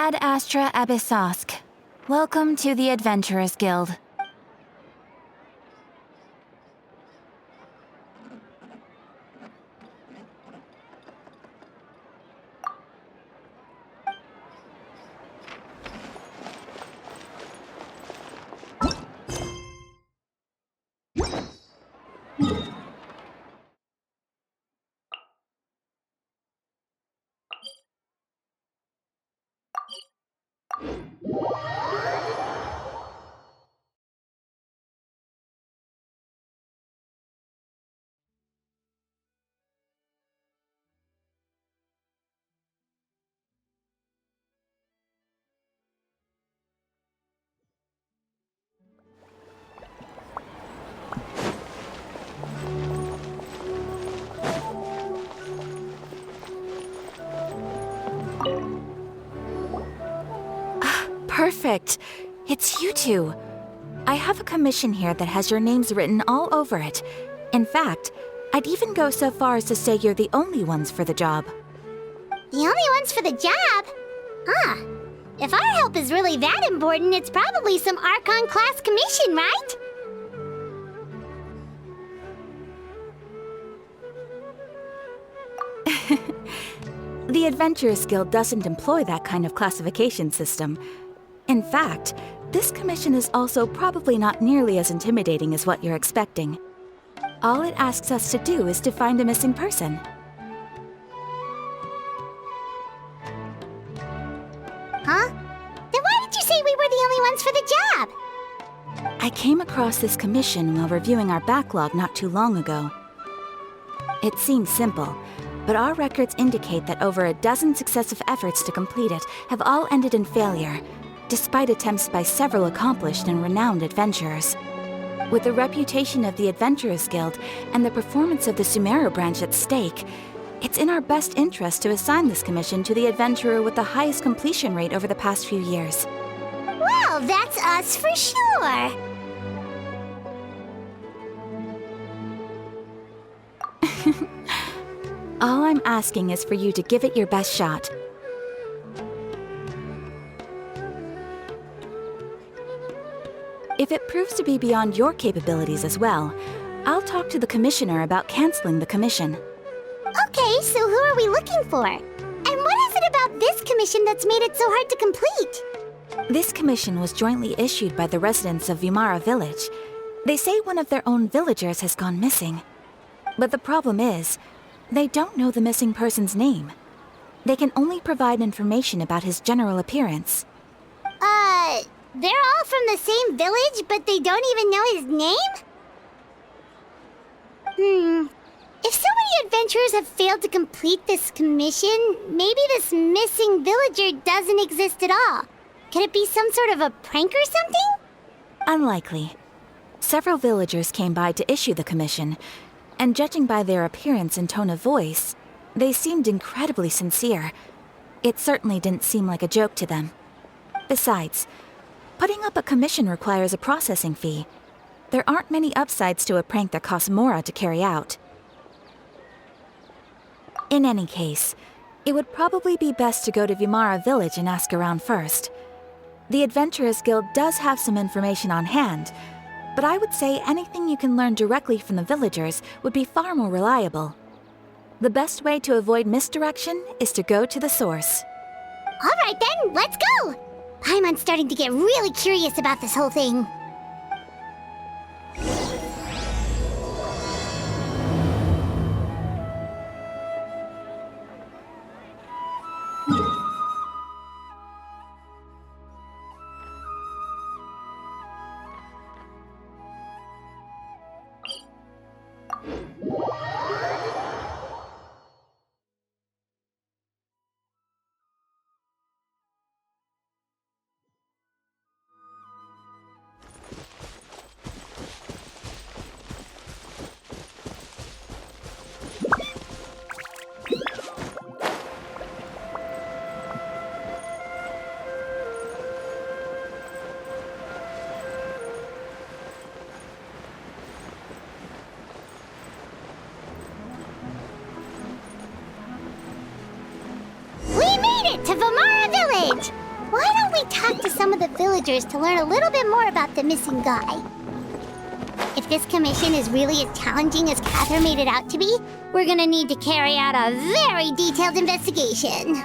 Ad Astra Abyssosk. Welcome to the Adventurers Guild. Perfect. It's you two. I have a commission here that has your names written all over it. In fact, I'd even go so far as to say you're the only ones for the job. The only ones for the job? Huh. If our help is really that important, it's probably some Archon class commission, right? The Adventurers Guild doesn't employ that kind of classification system. In fact, this commission is also probably not nearly as intimidating as what you're expecting. All it asks us to do is to find a missing person. Huh? Then why did you say we were the only ones for the job? I came across this commission while reviewing our backlog not too long ago. It seems simple, but our records indicate that over a dozen successive efforts to complete it have all ended in failure, despite attempts by several accomplished and renowned adventurers. With the reputation of the Adventurers Guild and the performance of the Sumeru branch at stake, it's in our best interest to assign this commission to the adventurer with the highest completion rate over the past few years. Well, that's us for sure! All I'm asking is for you to give it your best shot. If it proves to be beyond your capabilities as well, I'll talk to the commissioner about canceling the commission. Okay, so who are we looking for? And what is it about this commission that's made it so hard to complete? This commission was jointly issued by the residents of Vimara Village. They say one of their own villagers has gone missing. But the problem is, they don't know the missing person's name. They can only provide information about his general appearance. They're all from the same village, but they don't even know his name? If so many adventurers have failed to complete this commission, maybe this missing villager doesn't exist at all. Could it be some sort of a prank or something? Unlikely. Several villagers came by to issue the commission, and judging by their appearance and tone of voice, they seemed incredibly sincere. It certainly didn't seem like a joke to them. Besides, putting up a commission requires a processing fee. There aren't many upsides to a prank that costs Mora to carry out. In any case, it would probably be best to go to Vimara Village and ask around first. The Adventurers Guild does have some information on hand, but I would say anything you can learn directly from the villagers would be far more reliable. The best way to avoid misdirection is to go to the source. All right then, let's go! I'm starting to get really curious about this whole thing. To Vimara Village! Why don't we talk to some of the villagers to learn a little bit more about the missing guy? If this commission is really as challenging as Catherine made it out to be, we're gonna need to carry out a very detailed investigation.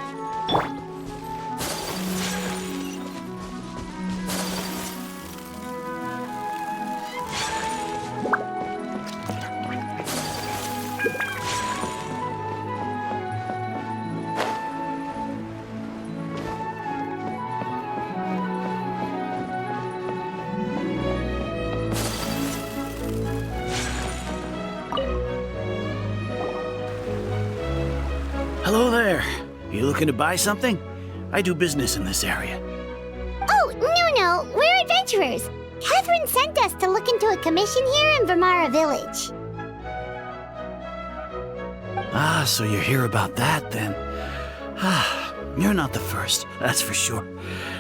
Hello there. You looking to buy something? I do business in this area. Oh, no, we're adventurers. Catherine sent us to look into a commission here in Vermara Village. Ah, so you're here about that then. Ah, you're not the first, that's for sure.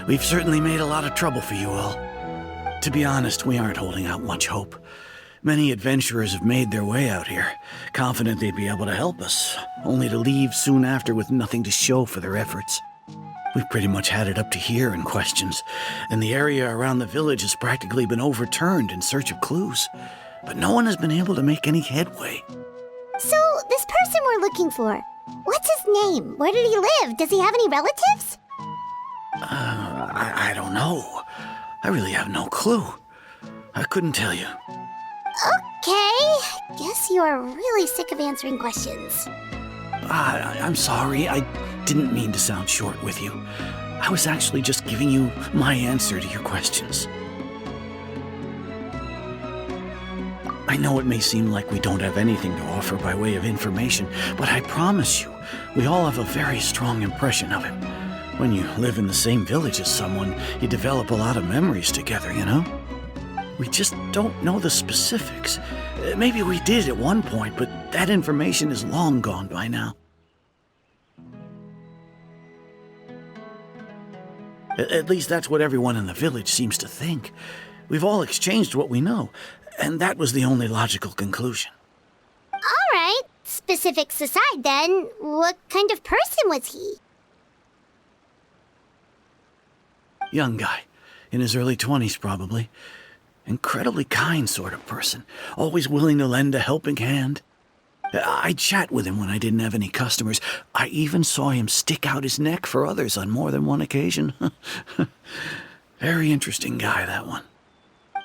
We've certainly made a lot of trouble for you all. To be honest, we aren't holding out much hope. Many adventurers have made their way out here, confident they'd be able to help us, only to leave soon after with nothing to show for their efforts. We've pretty much had it up to here in questions, and the area around the village has practically been overturned in search of clues. But no one has been able to make any headway. So, this person we're looking for, what's his name? Where did he live? Does he have any relatives? I don't know. I really have no clue. I couldn't tell you. Okay, guess you are really sick of answering questions. I'm sorry. I didn't mean to sound short with you. I was actually just giving you my answer to your questions. I know it may seem like we don't have anything to offer by way of information, but I promise you, we all have a very strong impression of him. When you live in the same village as someone, you develop a lot of memories together, you know? We just don't know the specifics. Maybe we did at one point, but that information is long gone by now. At least that's what everyone in the village seems to think. We've all exchanged what we know, and that was the only logical conclusion. All right, specifics aside then, what kind of person was he? Young guy, in his early 20s probably. Incredibly kind sort of person, always willing to lend a helping hand. I'd chat with him when I didn't have any customers. I even saw him stick out his neck for others on more than one occasion. Very interesting guy, that one.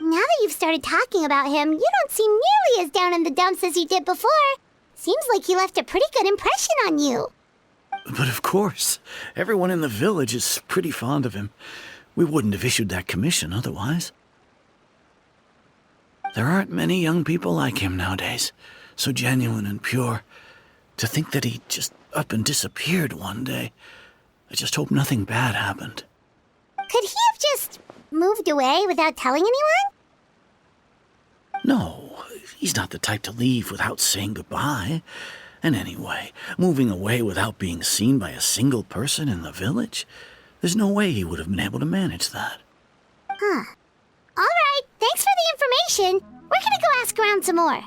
Now that you've started talking about him, you don't seem nearly as down in the dumps as you did before. Seems like he left a pretty good impression on you. But of course, everyone in the village is pretty fond of him. We wouldn't have issued that commission otherwise. There aren't many young people like him nowadays, so genuine and pure. To think that he just up and disappeared one day. I just hope nothing bad happened. Could he have just moved away without telling anyone? No, he's not the type to leave without saying goodbye. And anyway, moving away without being seen by a single person in the village? There's no way he would have been able to manage that. Huh. All right, thanks for the information. We're gonna go ask around some more.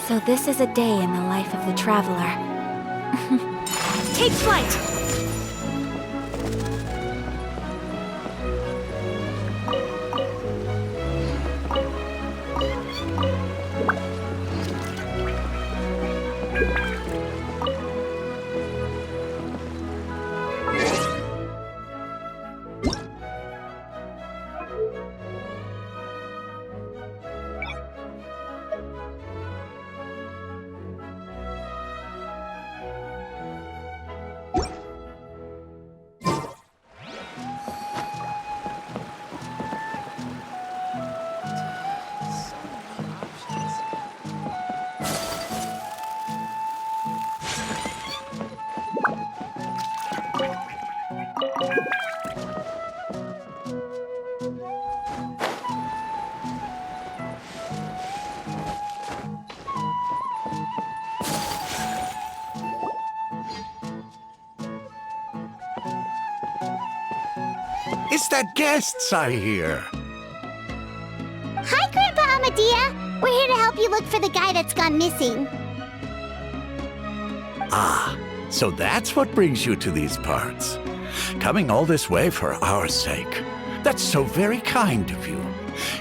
So this is a day in the life of the traveler. Take flight! Is that guests I hear? Hi, Grandpa Amadea. We're here to help you look for the guy that's gone missing. Ah, so that's what brings you to these parts. Coming all this way for our sake. That's so very kind of you.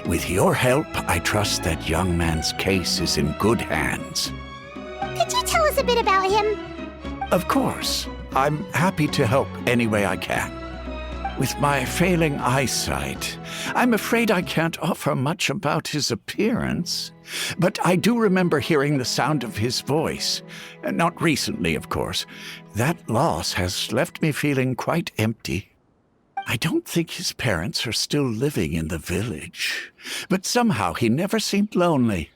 With your help, I trust that young man's case is in good hands. Could you tell us a bit about him? Of course. I'm happy to help any way I can. With my failing eyesight, I'm afraid I can't offer much about his appearance. But I do remember hearing the sound of his voice. Not recently, of course. That loss has left me feeling quite empty. I don't think his parents are still living in the village. But somehow he never seemed lonely.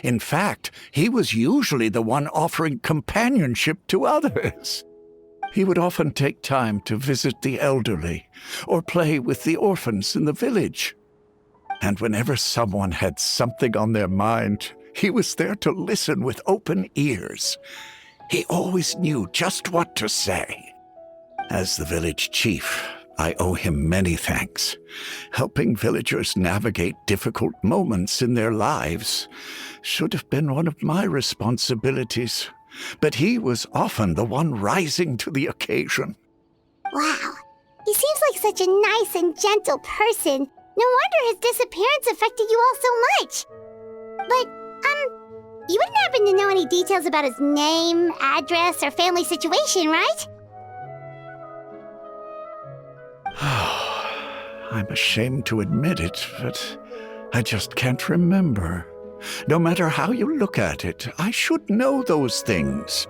In fact, he was usually the one offering companionship to others. He would often take time to visit the elderly or play with the orphans in the village. And whenever someone had something on their mind, he was there to listen with open ears. He always knew just what to say. As the village chief, I owe him many thanks. Helping villagers navigate difficult moments in their lives should have been one of my responsibilities. But he was often the one rising to the occasion. Wow. He seems like such a nice and gentle person. No wonder his disappearance affected you all so much. But, you wouldn't happen to know any details about his name, address, or family situation, right? I'm ashamed to admit it, but I just can't remember. No matter how you look at it, I should know those things.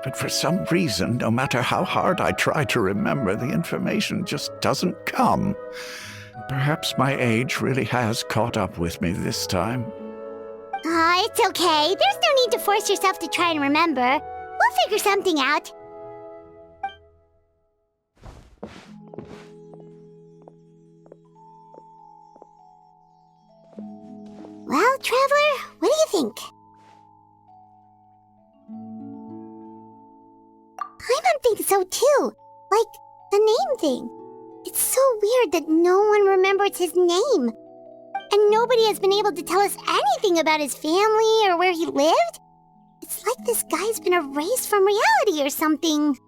But for some reason, no matter how hard I try to remember, the information just doesn't come. Perhaps my age really has caught up with me this time. It's okay. There's no need to force yourself to try and remember. We'll figure something out. Well, Traveler, what do you think? Paimon thinks so too. Like, the name thing. It's so weird that no one remembers his name. And nobody has been able to tell us anything about his family or where he lived. It's like this guy's been erased from reality or something.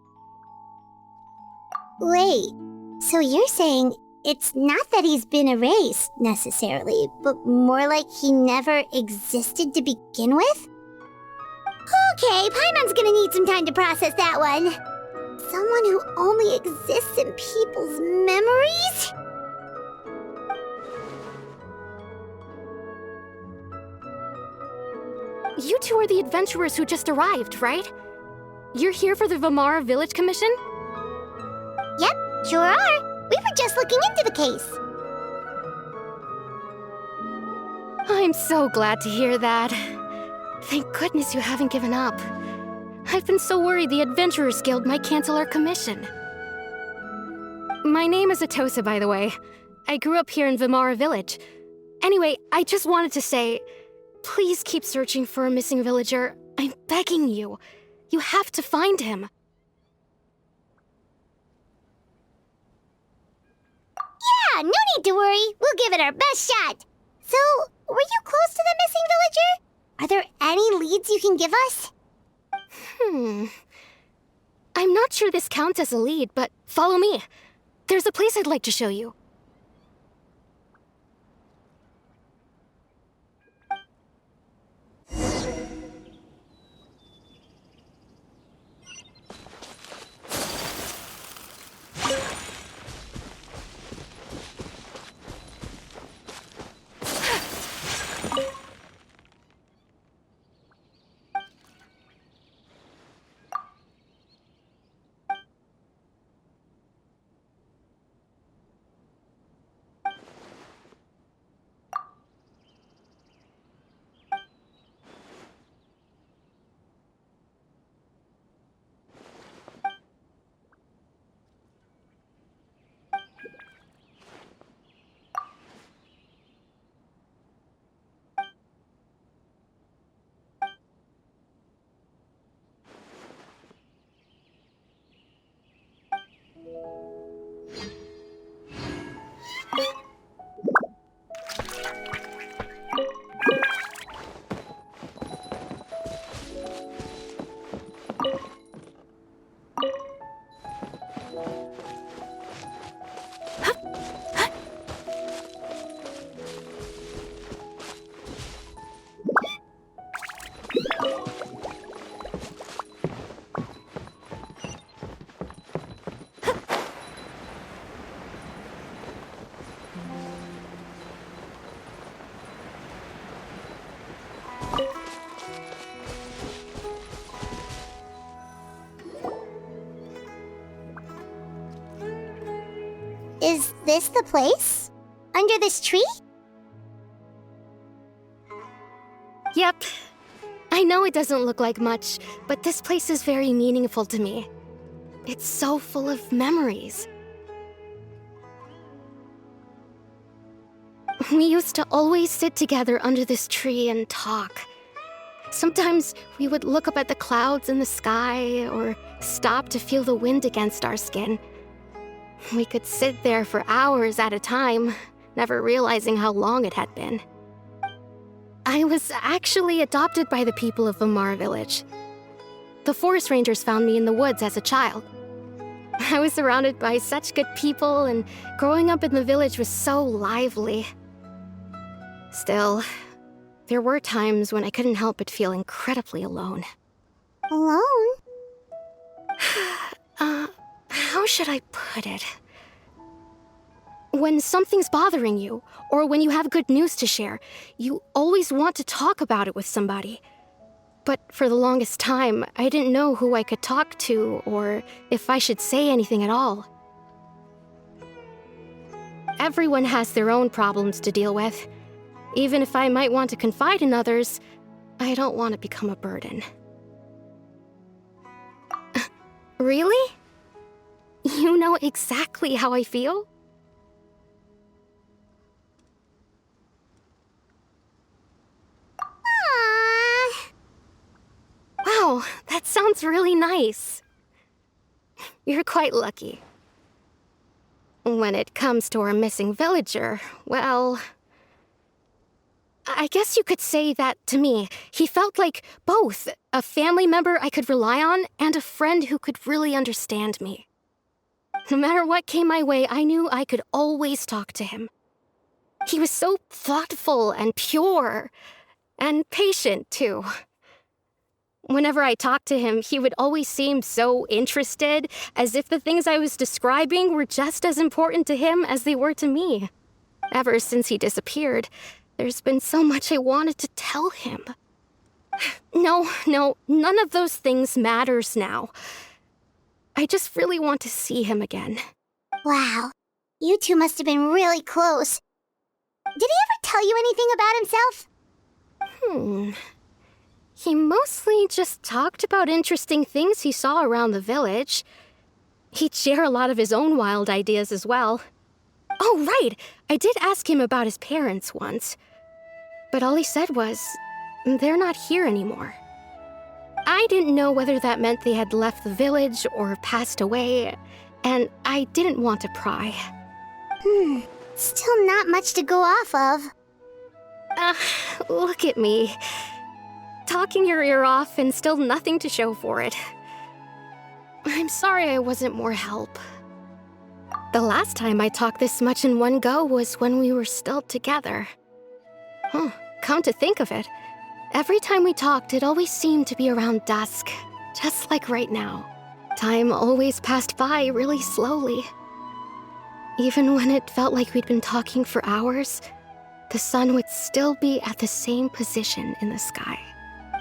Wait, so you're saying it's not that he's been erased, necessarily, but more like he never existed to begin with? Okay, Paimon's gonna need some time to process that one. Someone who only exists in people's memories? You two are the adventurers who just arrived, right? You're here for the Vamara Village Commission? Yep, sure are. We were just looking into the case. I'm so glad to hear that. Thank goodness you haven't given up. I've been so worried the Adventurers Guild might cancel our commission. My name is Atosa, by the way. I grew up here in Vamara Village. Anyway, I just wanted to say, please keep searching for a missing villager. I'm begging you. You have to find him. Yeah, no need to worry. We'll give it our best shot. So, were you close to the missing villager? Are there any leads you can give us? I'm not sure this counts as a lead, but follow me. There's a place I'd like to show you. Is this the place? Under this tree? Yep. I know it doesn't look like much, but this place is very meaningful to me. It's so full of memories. We used to always sit together under this tree and talk. Sometimes we would look up at the clouds in the sky or stop to feel the wind against our skin. We could sit there for hours at a time, never realizing how long it had been. I was actually adopted by the people of Vamara village. The forest rangers found me in the woods as a child. I was surrounded by such good people, and growing up in the village was so lively. Still, there were times when I couldn't help but feel incredibly alone. Alone? How should I put it? When something's bothering you, or when you have good news to share, you always want to talk about it with somebody. But for the longest time, I didn't know who I could talk to, or if I should say anything at all. Everyone has their own problems to deal with. Even if I might want to confide in others, I don't want to become a burden. Really? You know exactly how I feel? Aww. Wow, that sounds really nice. You're quite lucky. When it comes to our missing villager, well, I guess you could say that to me. He felt like both a family member I could rely on and a friend who could really understand me. No matter what came my way, I knew I could always talk to him. He was so thoughtful and pure, and patient, too. Whenever I talked to him, he would always seem so interested, as if the things I was describing were just as important to him as they were to me. Ever since he disappeared, there's been so much I wanted to tell him. No, none of those things matters now. I just really want to see him again. Wow. You two must have been really close. Did he ever tell you anything about himself? He mostly just talked about interesting things he saw around the village. He'd share a lot of his own wild ideas as well. Oh, right! I did ask him about his parents once. But all he said was, they're not here anymore. I didn't know whether that meant they had left the village or passed away, and I didn't want to pry. Still not much to go off of. Look at me. Talking your ear off and still nothing to show for it. I'm sorry I wasn't more help. The last time I talked this much in one go was when we were still together. Come to think of it, every time we talked, it always seemed to be around dusk, just like right now. Time always passed by really slowly. Even when it felt like we'd been talking for hours, the sun would still be at the same position in the sky.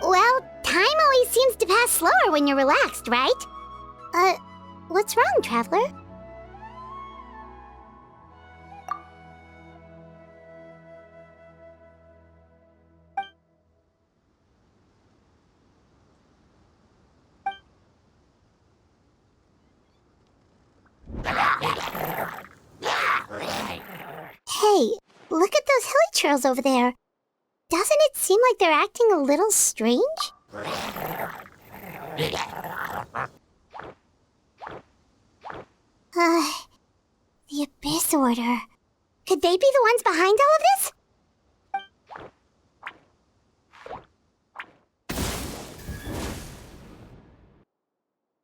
Well, time always seems to pass slower when you're relaxed, right? What's wrong, Traveler? Hey, look at those hilly trails over there. Doesn't it seem like they're acting a little strange? The Abyss Order. Could they be the ones behind all of this?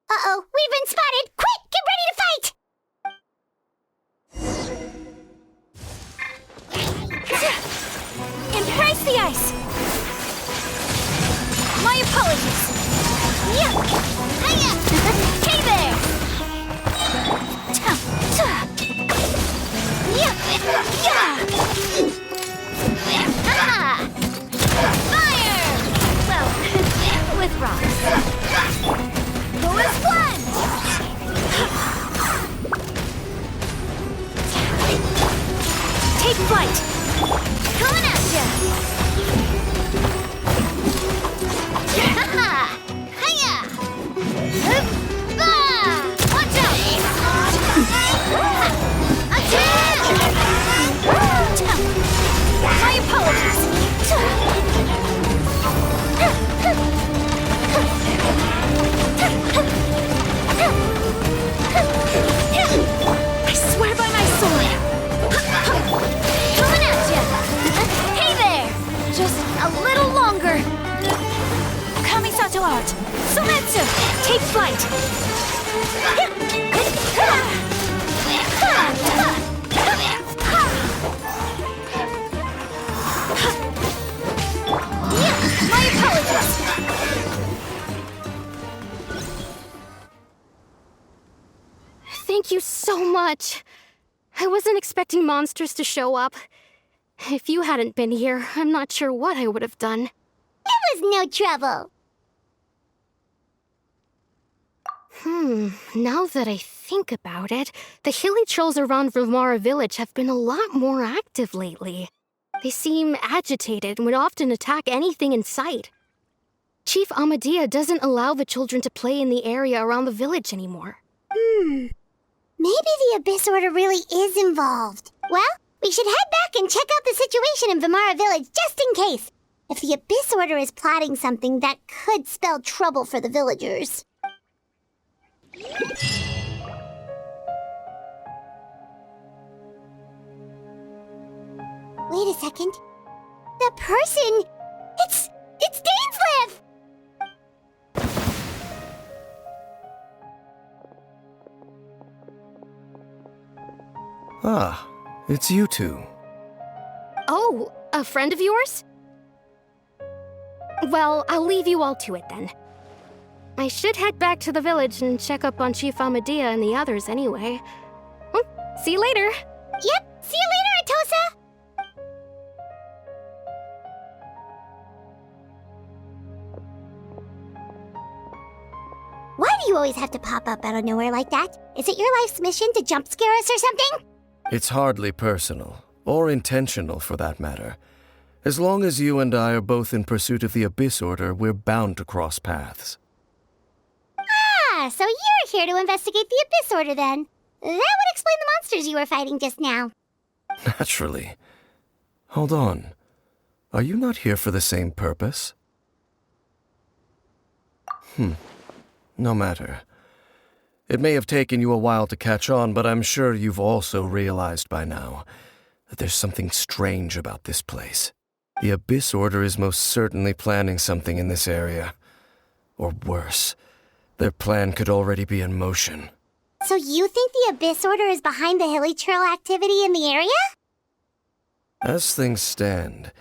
Uh-oh, we've been spotted! Quick, get ready to fight! Embrace the ice! My apologies! Hey there! Fire! Well, with rocks. Who is one? art! Sometsu! Take flight! My apologies! Thank you so much. I wasn't expecting monsters to show up. If you hadn't been here, I'm not sure what I would have done. It was no trouble. Now that I think about it, the hilly trolls around Remara village have been a lot more active lately. They seem agitated and would often attack anything in sight. Chief Amadea doesn't allow the children to play in the area around the village anymore. Maybe the Abyss Order really is involved. Well, we should head back and check out the situation in Vimara village just in case. If the Abyss Order is plotting something, that could spell trouble for the villagers. Wait a second. That person... It's Dainsleif! Ah, it's you two. Oh, a friend of yours? Well, I'll leave you all to it then. I should head back to the village and check up on Chief Amadea and the others anyway. Well, see you later. Yep, see you later, Atosa! Why do you always have to pop up out of nowhere like that? Is it your life's mission to jump scare us or something? It's hardly personal, or intentional for that matter. As long as you and I are both in pursuit of the Abyss Order, we're bound to cross paths. Ah, so you're here to investigate the Abyss Order then. That would explain the monsters you were fighting just now. Naturally. Hold on. Are you not here for the same purpose? No matter. It may have taken you a while to catch on, but I'm sure you've also realized by now that there's something strange about this place. The Abyss Order is most certainly planning something in this area. Or worse, their plan could already be in motion. So you think the Abyss Order is behind the hilly trail activity in the area? As things stand,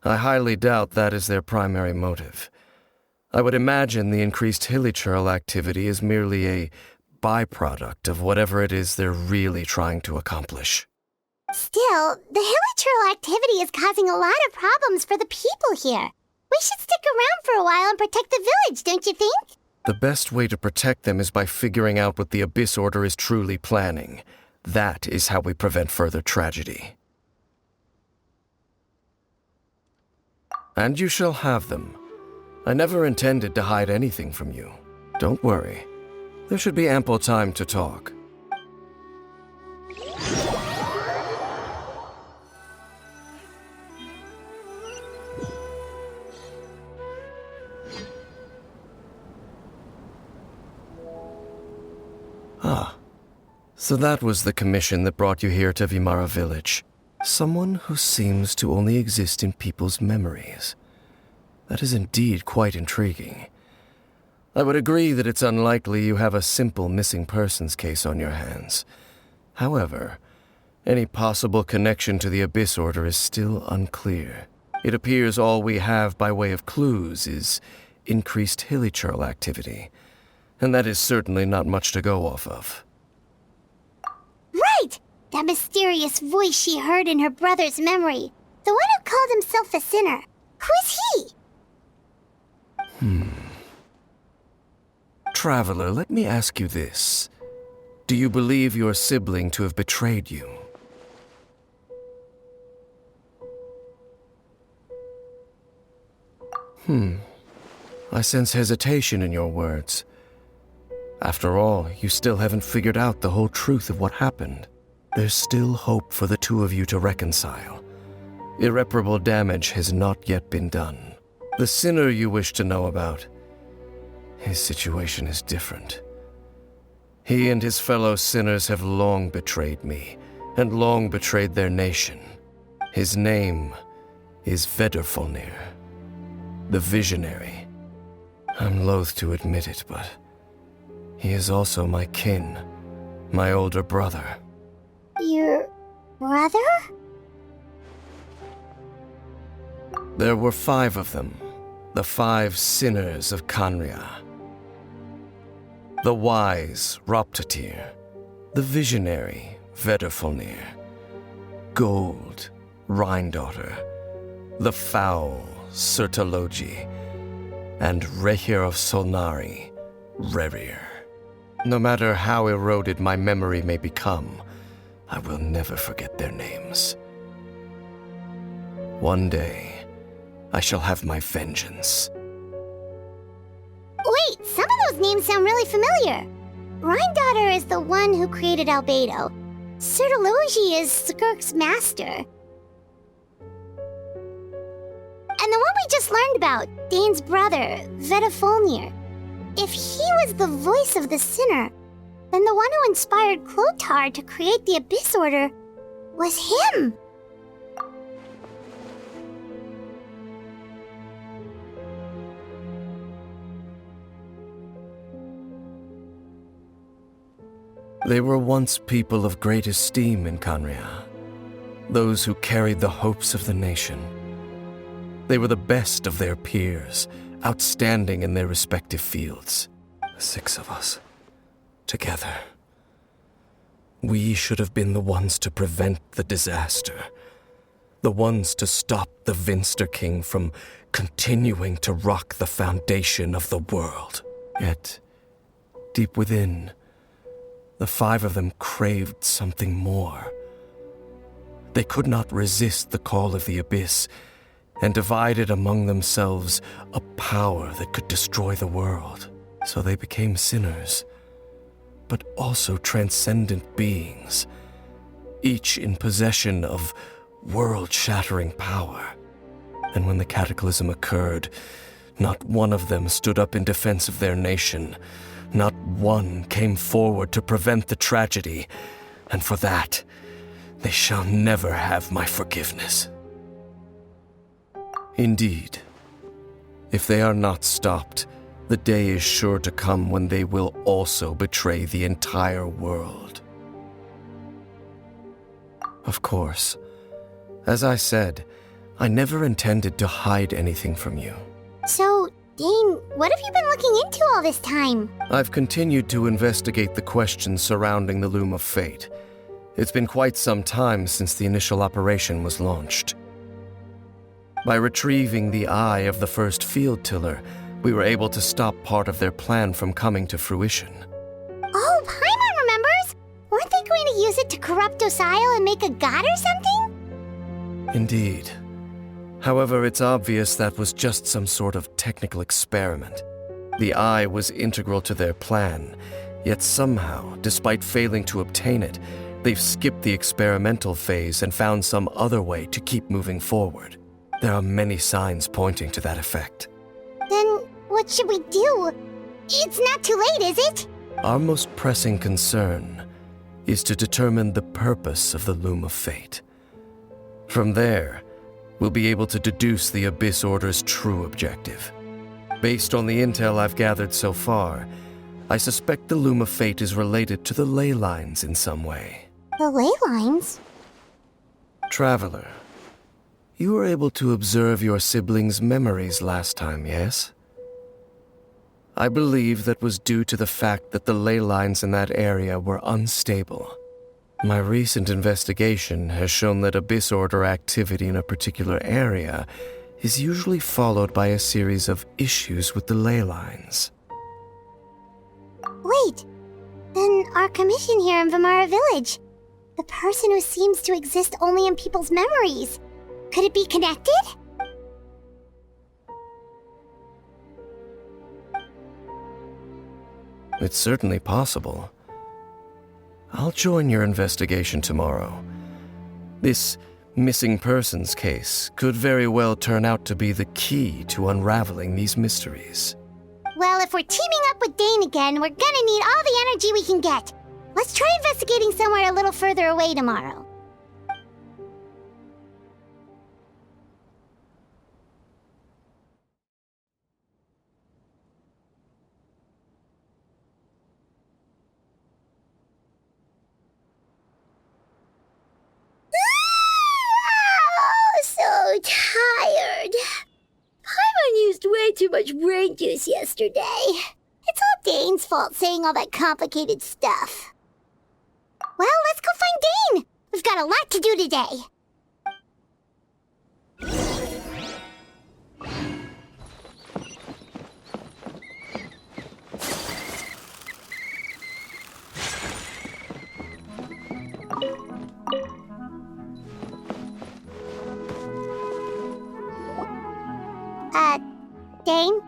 I highly doubt that is their primary motive. I would imagine the increased hilly trail activity is merely a byproduct of whatever it is they're really trying to accomplish. Still, the hilly trail activity is causing a lot of problems for the people here. We should stick around for a while and protect the village, don't you think? The best way to protect them is by figuring out what the Abyss Order is truly planning. That is how we prevent further tragedy. And you shall have them. I never intended to hide anything from you. Don't worry. There should be ample time to talk. Ah, so that was the commission that brought you here to Vimara village. Someone who seems to only exist in people's memories. That is indeed quite intriguing. I would agree that it's unlikely you have a simple missing persons case on your hands. However, any possible connection to the Abyss Order is still unclear. It appears all we have by way of clues is increased hilly trail activity, and that is certainly not much to go off of. Right! That mysterious voice she heard in her brother's memory. The one who called himself a sinner. Who is he? Traveler, let me ask you this. Do you believe your sibling to have betrayed you? I sense hesitation in your words. After all, you still haven't figured out the whole truth of what happened. There's still hope for the two of you to reconcile. Irreparable damage has not yet been done. The sinner you wish to know about, his situation is different. He and his fellow sinners have long betrayed me, and long betrayed their nation. His name is Vedrfolnir, the Visionary. I'm loath to admit it, but he is also my kin, my older brother. Your brother? There were 5 of them, the 5 sinners of Khaenri'ah. The wise Roptatyr, the visionary Vedrfolnir, Gold Rhindaughter, the foul Sertologi, and Rehir of Solnari, Rerir. No matter how eroded my memory may become, I will never forget their names. One day, I shall have my vengeance. Wait, some of those names sound really familiar. Rhindaughter is the one who created Albedo. Sertologi is Skirk's master. And the one we just learned about, Dane's brother, Vedrfolnir. If he was the voice of the sinner, then the one who inspired Clothar to create the Abyss Order was him. They were once people of great esteem in Khaenri'ah, those who carried the hopes of the nation. They were the best of their peers, outstanding in their respective fields. The 6 of us, together. We should have been the ones to prevent the disaster, the ones to stop the Vinster King from continuing to rock the foundation of the world. Yet, deep within, the 5 of them craved something more. They could not resist the call of the Abyss, and divided among themselves a power that could destroy the world. So they became sinners, but also transcendent beings, each in possession of world-shattering power. And when the cataclysm occurred, not one of them stood up in defense of their nation. Not one came forward to prevent the tragedy, and for that, they shall never have my forgiveness. Indeed, if they are not stopped, the day is sure to come when they will also betray the entire world. Of course, as I said, I never intended to hide anything from you. So, Dane, what have you been looking into all this time? I've continued to investigate the questions surrounding the Loom of Fate. It's been quite some time since the initial operation was launched. By retrieving the eye of the first field tiller, we were able to stop part of their plan from coming to fruition. Oh, Paimon remembers! Weren't they going to use it to corrupt Osial and make a god or something? Indeed. However, it's obvious that was just some sort of technical experiment. The eye was integral to their plan, yet somehow, despite failing to obtain it, they've skipped the experimental phase and found some other way to keep moving forward. There are many signs pointing to that effect. Then what should we do? It's not too late, is it? Our most pressing concern is to determine the purpose of the Loom of Fate. From there, we'll be able to deduce the Abyss Order's true objective. Based on the intel I've gathered so far, I suspect the Loom of Fate is related to the ley lines in some way. The ley lines? Traveler, you were able to observe your siblings' memories last time, yes? I believe that was due to the fact that the ley lines in that area were unstable. My recent investigation has shown that Abyss Order activity in a particular area is usually followed by a series of issues with the ley lines. Wait, then our commission here in Vimara Village, the person who seems to exist only in people's memories, could it be connected? It's certainly possible. I'll join your investigation tomorrow. This missing persons case could very well turn out to be the key to unraveling these mysteries. Well, if we're teaming up with Dane again, we're gonna need all the energy we can get. Let's try investigating somewhere a little further away tomorrow. used way too much brain juice yesterday. It's all Dane's fault saying all that complicated stuff. Well, let's go find Dane! We've got a lot to do today. Dane?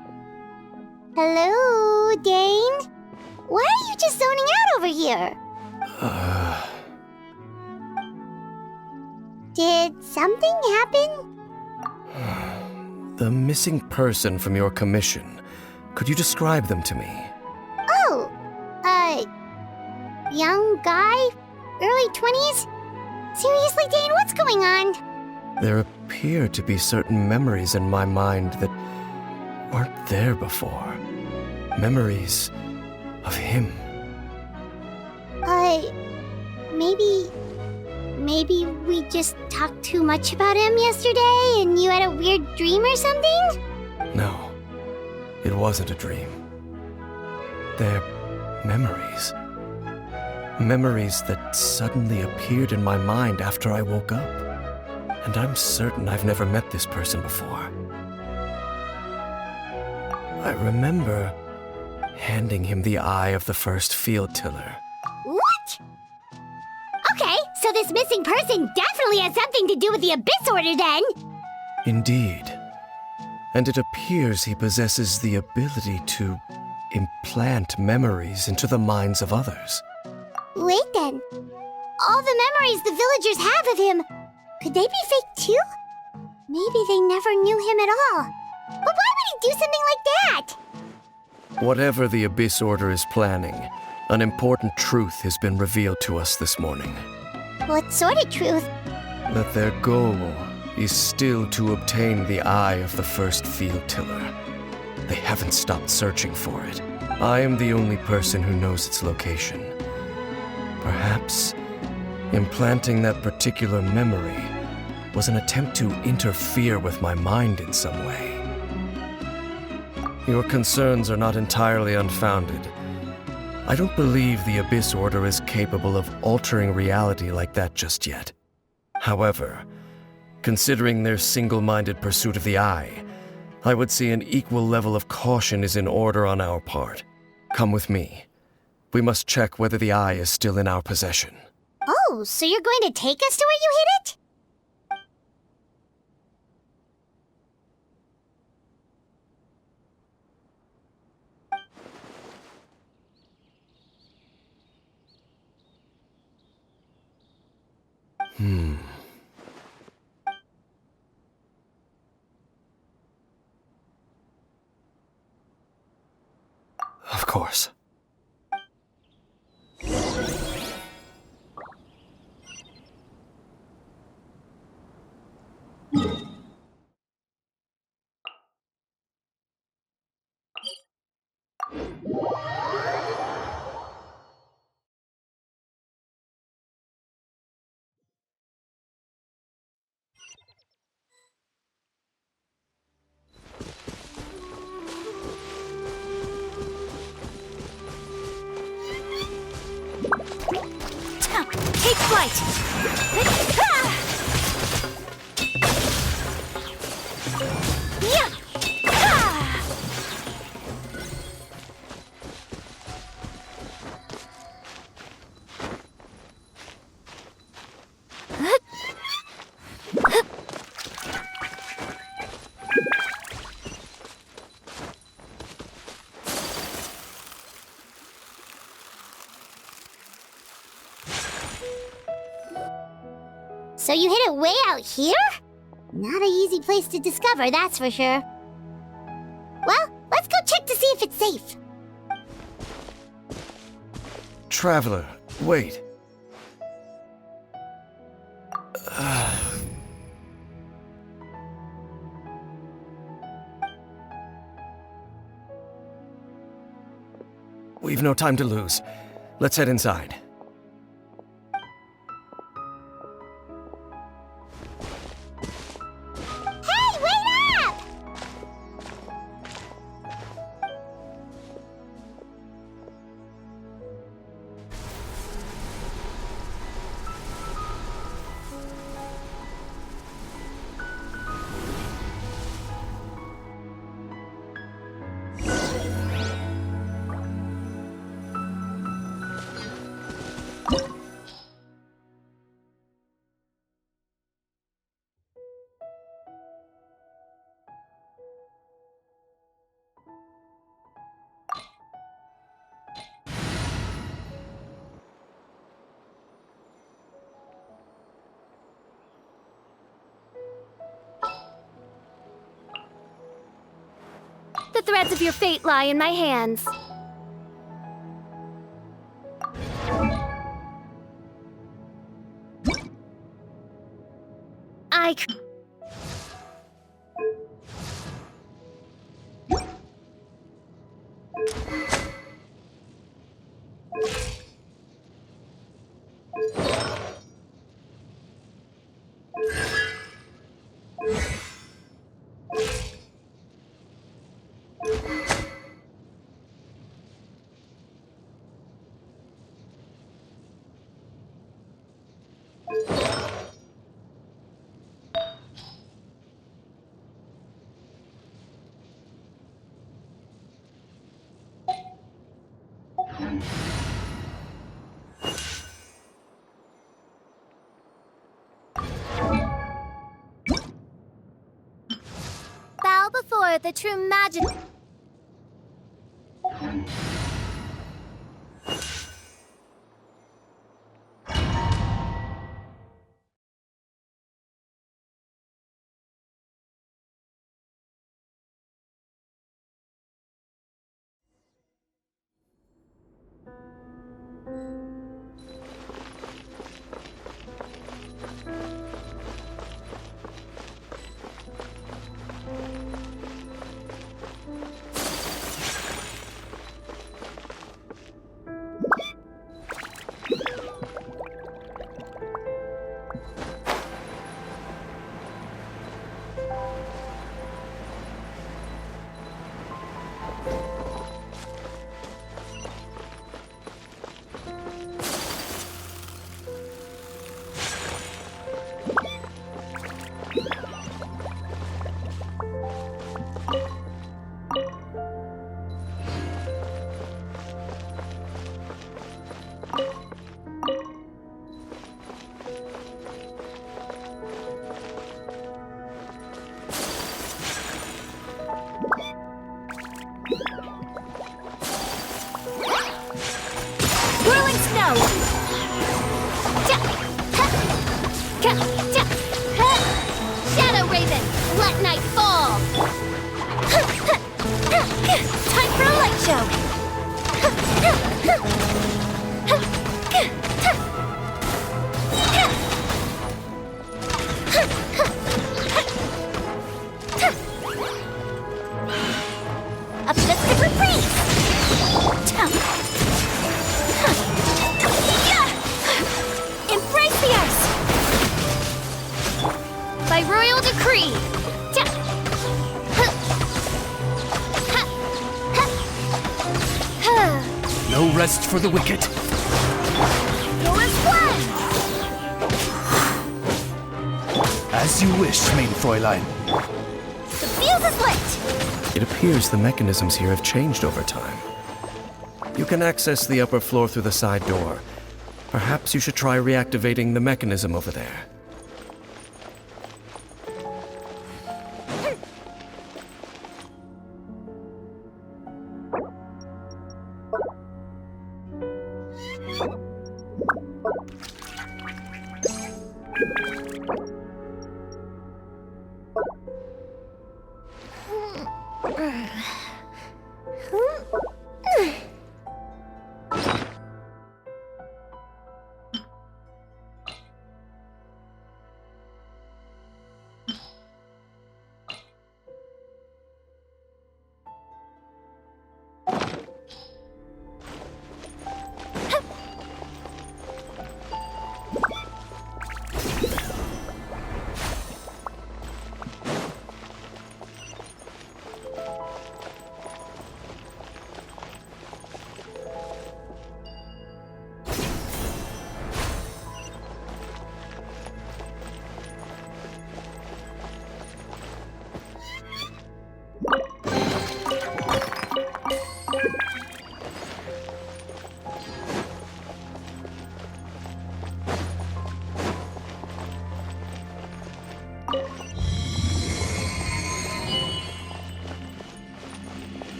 Hello, Dane? Why are you just zoning out over here? Did something happen? The missing person from your commission. Could you describe them to me? Oh, young guy? Early 20s? Seriously, Dane, what's going on? There appear to be certain memories in my mind that weren't there before. Memories of him. Maybe we just talked too much about him yesterday and you had a weird dream or something? No, it wasn't a dream. They're memories. Memories that suddenly appeared in my mind after I woke up. And I'm certain I've never met this person before. I remember handing him the eye of the first field tiller. What? Okay, so this missing person definitely has something to do with the Abyss Order then! Indeed. And it appears he possesses the ability to implant memories into the minds of others. Wait then. All the memories the villagers have of him, could they be fake too? Maybe they never knew him at all. But why would he do something like that? Whatever the Abyss Order is planning, an important truth has been revealed to us this morning. What sort of truth? That their goal is still to obtain the eye of the first field tiller. They haven't stopped searching for it. I am the only person who knows its location. Perhaps implanting that particular memory was an attempt to interfere with my mind in some way. Your concerns are not entirely unfounded. I don't believe the Abyss Order is capable of altering reality like that just yet. However, considering their single-minded pursuit of the eye, I would say an equal level of caution is in order on our part. Come with me. We must check whether the eye is still in our possession. Oh, so you're going to take us to where you hid it? Of course. Take flight! So you hid it way out here? Not an easy place to discover, that's for sure. Well, let's go check to see if it's safe. Traveler, wait. We've no time to lose. Let's head inside. Hey, wait up! the threads of your fate lie in my hands. Bow before the true magic. Shadow Raven, let night fall! Time for a light show! A mystic reprise! Embrace the ice! By royal decree! No rest for the wicked. Yours one! As you wish, main Fräulein. The fuse is lit! It appears the mechanisms here have changed over time. You can access the upper floor through the side door. Perhaps you should try reactivating the mechanism over there.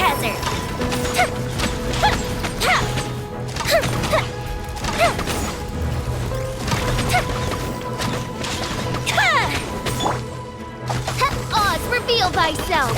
desert! Oz, reveal thyself!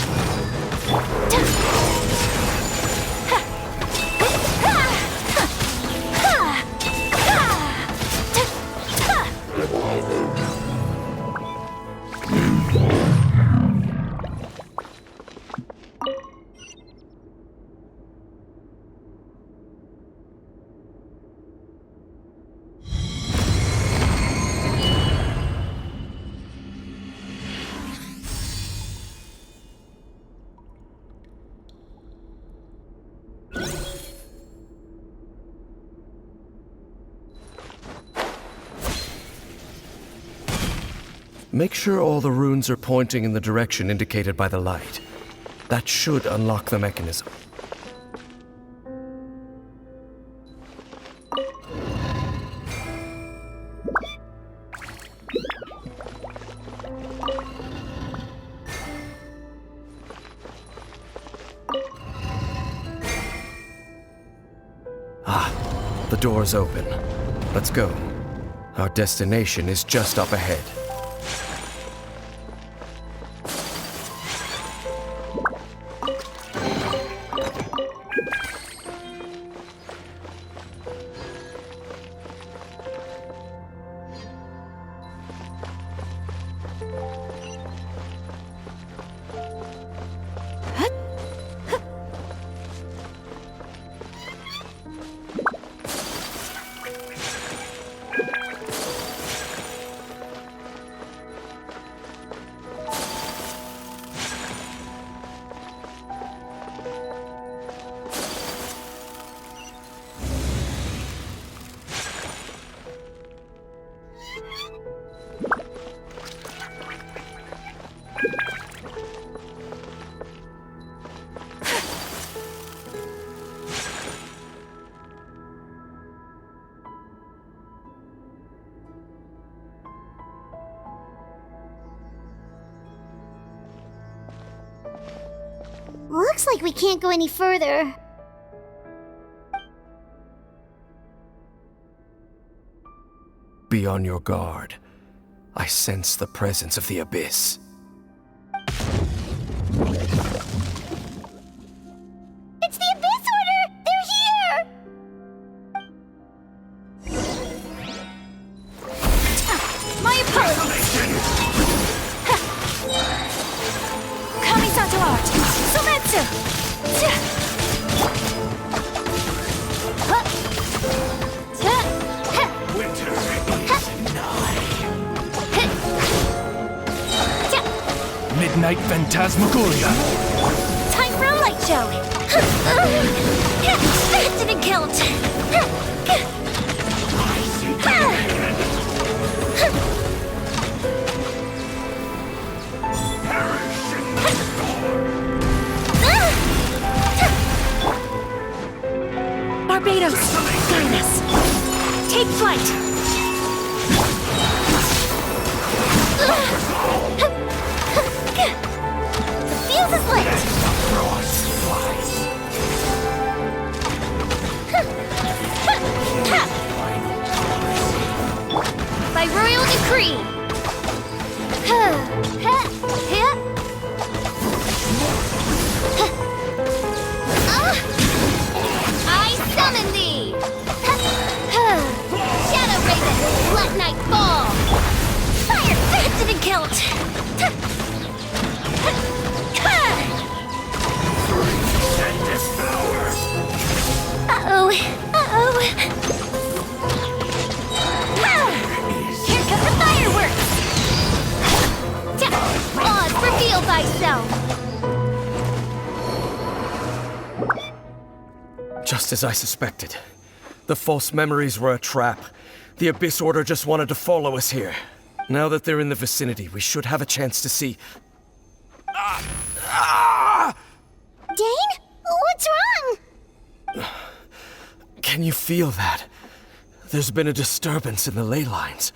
Make sure all the runes are pointing in the direction indicated by the light. That should unlock the mechanism. Ah, the door's open. Let's go. Our destination is just up ahead. Looks like we can't go any further. Be on your guard. I sense the presence of the abyss. It's the Abyss Order! They're here! My apologies! Kamisato art! Sometsu! Winter is nigh. Midnight Phantasmagoria. Time for a light show! That didn't count! Barbados, guide us. Take flight. The fuse is lit. By royal decree. I summon thee! Shadow Raven, let night fall! Fire! That didn't count. Uh-oh. Uh-oh. Here come the fireworks! Oz, reveal thyself! Just as I suspected. The false memories were a trap. The Abyss Order just wanted to follow us here. Now that they're in the vicinity, we should have a chance to see... Dane? What's wrong? Can you feel that? There's been a disturbance in the ley lines.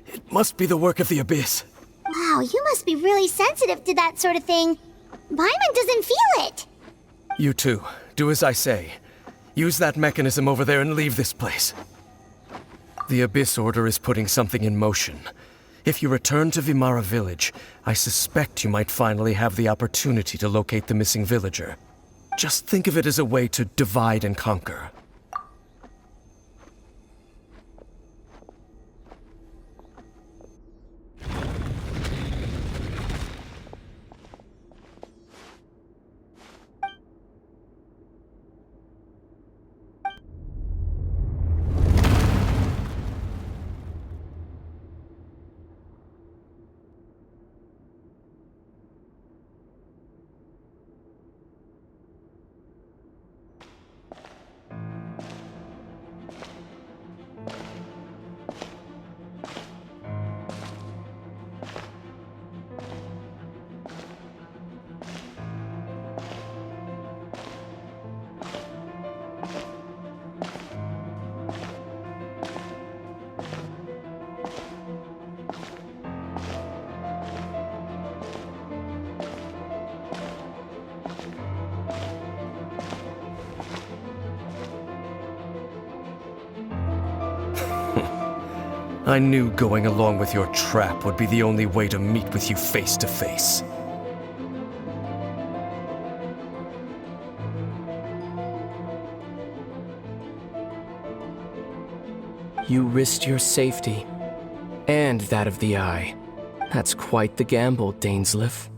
It must be the work of the Abyss. Wow, you must be really sensitive to that sort of thing. Paimon doesn't feel it. You two, do as I say. Use that mechanism over there and leave this place. The Abyss Order is putting something in motion. If you return to Vimara Village, I suspect you might finally have the opportunity to locate the missing villager. Just think of it as a way to divide and conquer. I knew going along with your trap would be the only way to meet with you face to face. You risked your safety, and that of the Eye. That's quite the gamble, Dainsleif.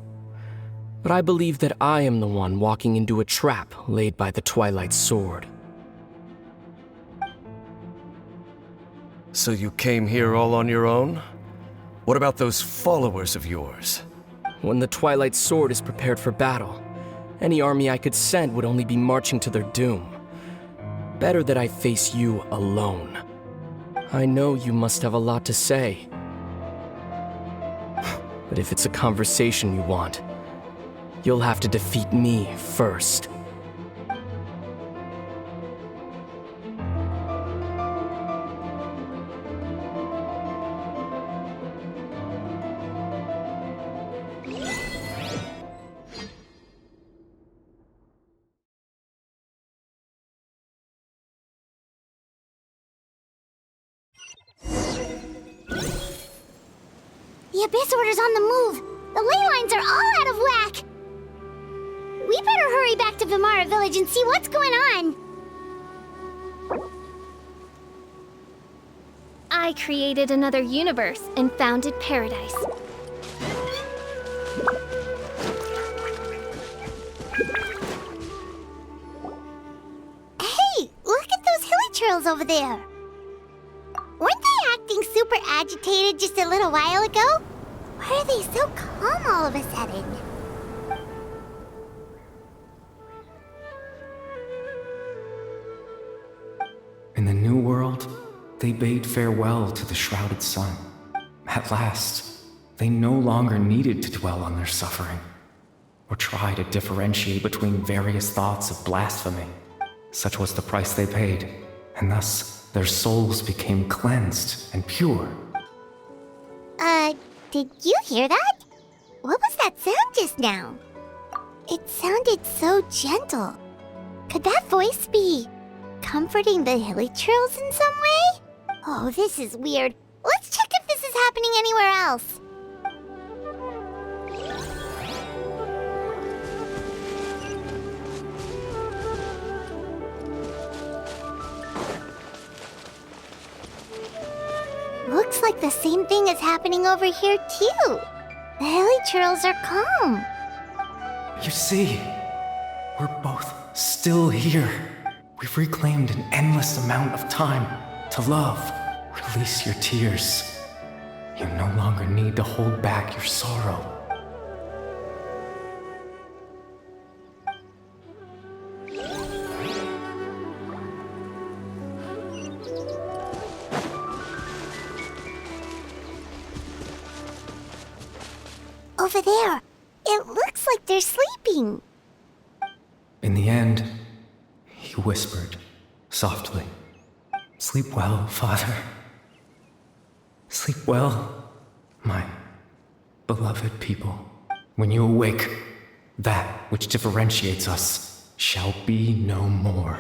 But I believe that I am the one walking into a trap laid by the Twilight Sword. So you came here all on your own? What about those followers of yours? When the Twilight Sword is prepared for battle, any army I could send would only be marching to their doom. Better that I face you alone. I know you must have a lot to say. But if it's a conversation you want, you'll have to defeat me first. The Abyss Order's on the move. The ley lines are all out of whack. We better hurry back to Vimara Village and see what's going on. I created another universe and founded paradise. Hey, look at those hilichurls over there. Weren't they acting super agitated just a little while ago? Why are they so calm all of a sudden? In the New World, they bade farewell to the shrouded sun. At last, they no longer needed to dwell on their suffering, or try to differentiate between various thoughts of blasphemy. Such was the price they paid, and thus their souls became cleansed and pure. Did you hear that? What was that sound just now? It sounded so gentle. Could that voice be comforting the hilichurls in some way? Oh, this is weird. Let's check if this is happening anywhere else. Looks like the same thing is happening over here too. The hilichurls are calm. You see, we're both still here. We've reclaimed an endless amount of time to love. Release your tears. You no longer need to hold back your sorrow. Over there. It looks like they're sleeping. In the end, he whispered, softly, "Sleep well, Father. Sleep well, my beloved people. When you awake, that which differentiates us shall be no more.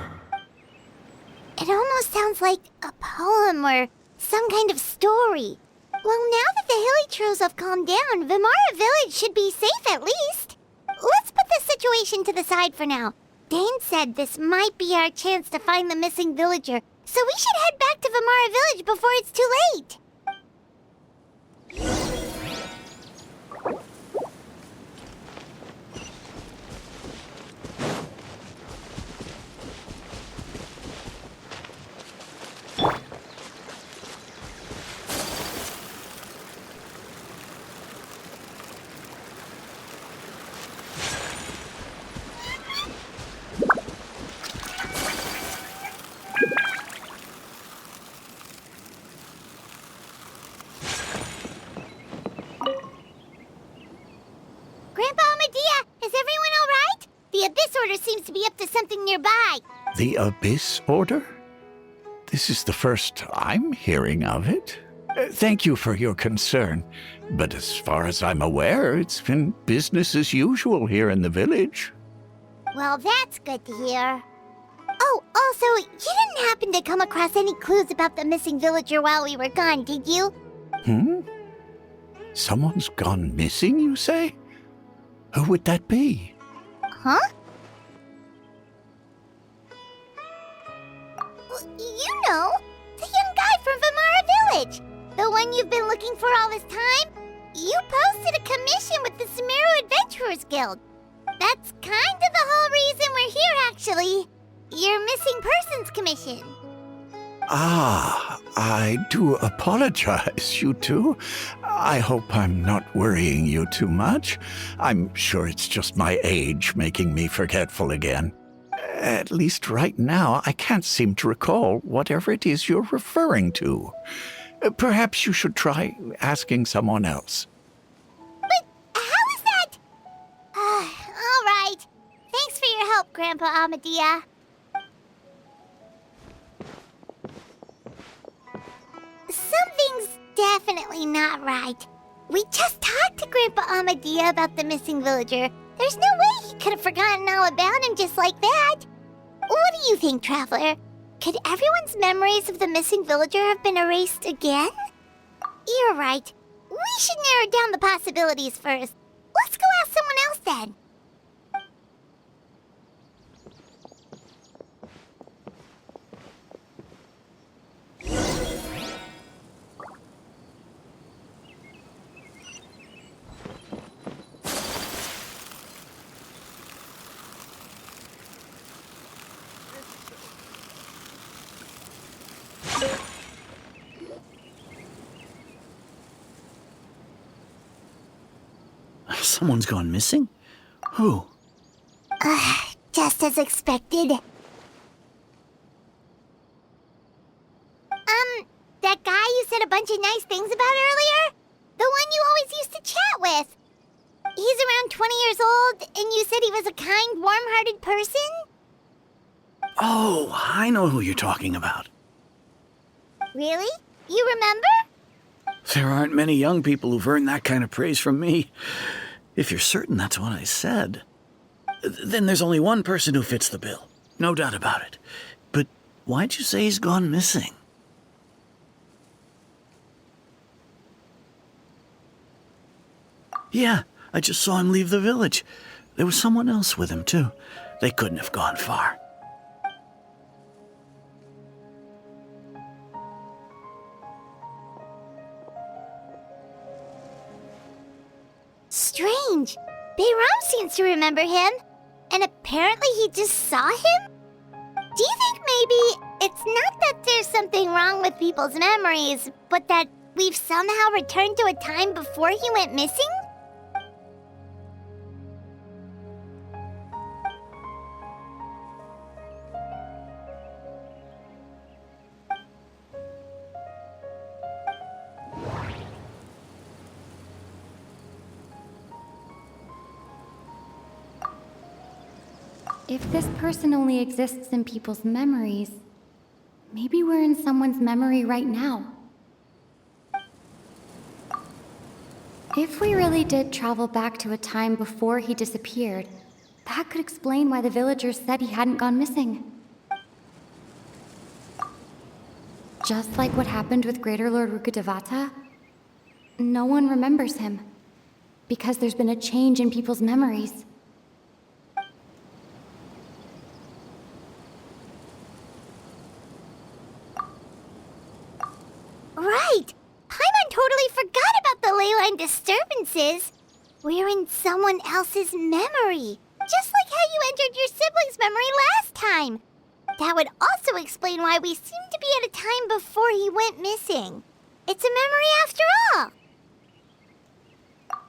It almost sounds like a poem or some kind of story. Well, now that the Hillytros have calmed down, Vimara Village should be safe at least. Let's put this situation to the side for now. Dane said this might be our chance to find the missing villager, so we should head back to Vimara Village before it's too late. Seems to be up to something nearby. The Abyss Order? This is the first I'm hearing of it. Thank you for your concern, but as far as I'm aware, it's been business as usual here in the village. Well, that's good to hear. Oh, also, you didn't happen to come across any clues about the missing villager while we were gone, did you? Someone's gone missing, you say? Who would that be? Huh? You know, the young guy from Vimara Village. The one you've been looking for all this time. You posted a commission with the Sumeru Adventurers Guild. That's kind of the whole reason we're here, actually. Your missing persons commission. Ah, I do apologize, you two. I hope I'm not worrying you too much. I'm sure it's just my age making me forgetful again. At least right now, I can't seem to recall whatever it is you're referring to. Perhaps you should try asking someone else. But how is that? All right. Thanks for your help, Grandpa Amadia. Something's definitely not right. We just talked to Grandpa Amadia about the missing villager. There's no way he could have forgotten all about him just like that. What do you think, Traveler? Could everyone's memories of the missing villager have been erased again? You're right. We should narrow down the possibilities first. Let's go ask someone else then. Someone's gone missing? Who? Just as expected. That guy you said a bunch of nice things about earlier? The one you always used to chat with. He's around 20 years old, and you said he was a kind, warm-hearted person? Oh, I know who you're talking about. Really? You remember? There aren't many young people who've earned that kind of praise from me. If you're certain that's what I said, then there's only one person who fits the bill. No doubt about it. But why'd you say he's gone missing? Yeah, I just saw him leave the village. There was someone else with him, too. They couldn't have gone far. Strange. Bayram seems to remember him. And apparently he just saw him? Do you think maybe it's not that there's something wrong with people's memories, but that we've somehow returned to a time before he went missing? If this person only exists in people's memories, maybe we're in someone's memory right now. If we really did travel back to a time before he disappeared, That could explain why the villagers said he hadn't gone missing. Just like what happened with Greater Lord Rukkhadevata, no one remembers him. Because there's been a change in people's memories. Right! Paimon totally forgot about the ley line disturbances. We're in someone else's memory. Just like how you entered your sibling's memory last time. That would also explain why we seem to be at a time before he went missing. It's a memory after all.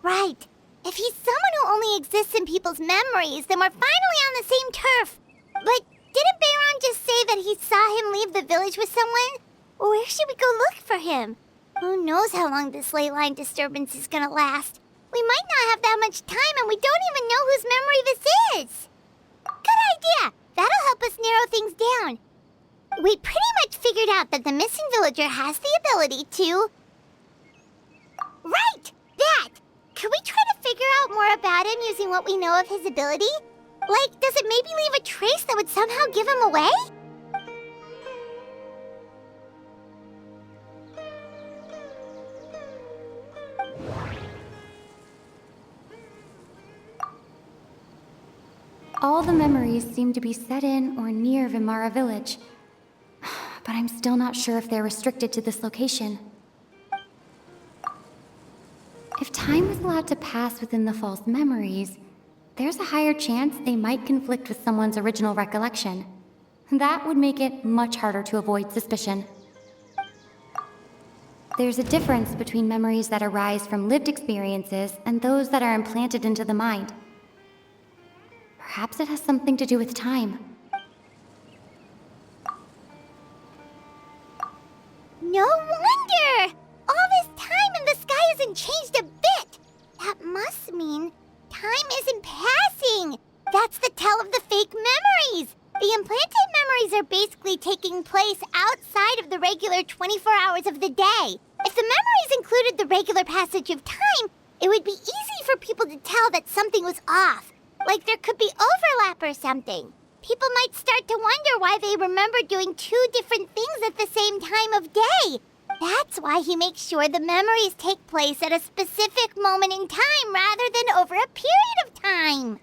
Right. If he's someone who only exists in people's memories, then we're finally on the same turf. But didn't Bayron just say that he saw him leave the village with someone? Where should we go look for him? Who knows how long this ley line disturbance is gonna last? We might not have that much time, and we don't even know whose memory this is. Good idea! That'll help us narrow things down. We pretty much figured out that the missing villager has the ability to... Right! That! Could we try to figure out more about him using what we know of his ability? Like, does it maybe leave a trace that would somehow give him away? All the memories seem to be set in or near Vimara village. But I'm still not sure if they're restricted to this location. If time was allowed to pass within the false memories, there's a higher chance they might conflict with someone's original recollection. That would make it much harder to avoid suspicion. There's a difference between memories that arise from lived experiences and those that are implanted into the mind. Perhaps it has something to do with time. No wonder! All this time and the sky hasn't changed a bit! That must mean time isn't passing! That's the tell of the fake memories! The implanted memories are basically taking place outside of the regular 24 hours of the day. If the memories included the regular passage of time, it would be easy for people to tell that something was off. Like there could be overlap or something. People might start to wonder why they remember doing two different things at the same time of day. That's why he makes sure the memories take place at a specific moment in time rather than over a period of time.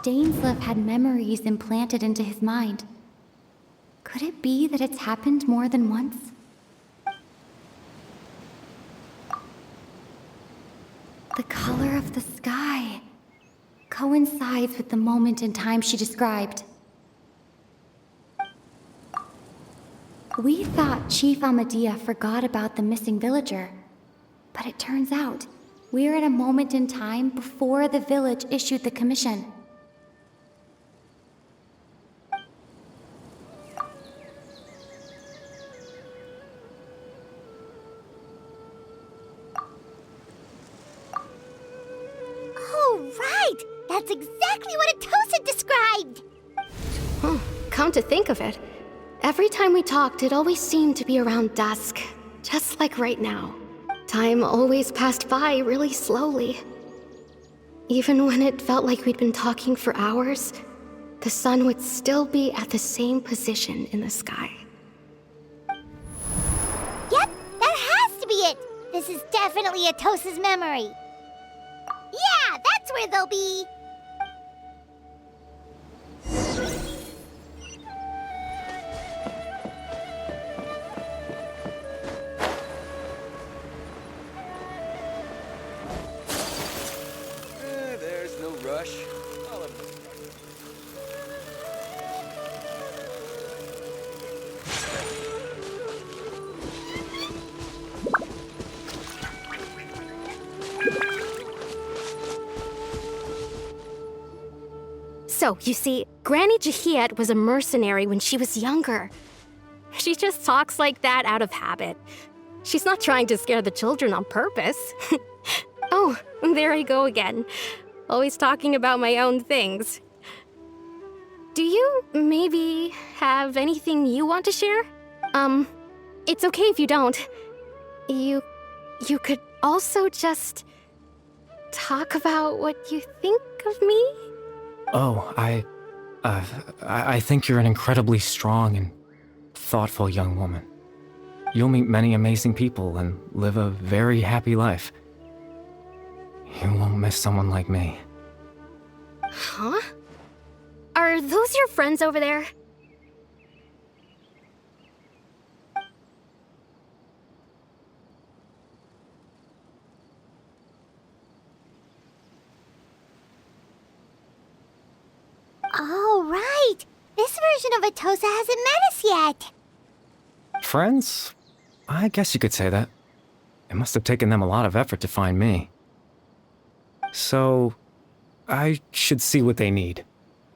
Dainsleif had memories implanted into his mind. Could it be that it's happened more than once? The color of the sky coincides with the moment in time she described. We thought Chief Amadea forgot about the missing villager, but it turns out we're at a moment in time before the village issued the commission. That's exactly what Atosa described! Come to think of it, every time we talked, it always seemed to be around dusk. Just like right now. Time always passed by really slowly. Even when it felt like we'd been talking for hours, the sun would still be at the same position in the sky. Yep, that has to be it! This is definitely Atosa's memory. Yeah, that's where they'll be! There's no rush. So, you see, Granny Jahiet was a mercenary when she was younger. She just talks like that out of habit. She's not trying to scare the children on purpose. Oh, there I go again. Always talking about my own things. Do you maybe have anything you want to share? It's okay if you don't. You could also just talk about what you think of me? Oh, I think you're an incredibly strong and thoughtful young woman. You'll meet many amazing people and live a very happy life. You won't miss someone like me. Huh? Are those your friends over there? Oh, right! This version of Atosa hasn't met us yet! Friends? I guess you could say that. It must have taken them a lot of effort to find me. So, I should see what they need.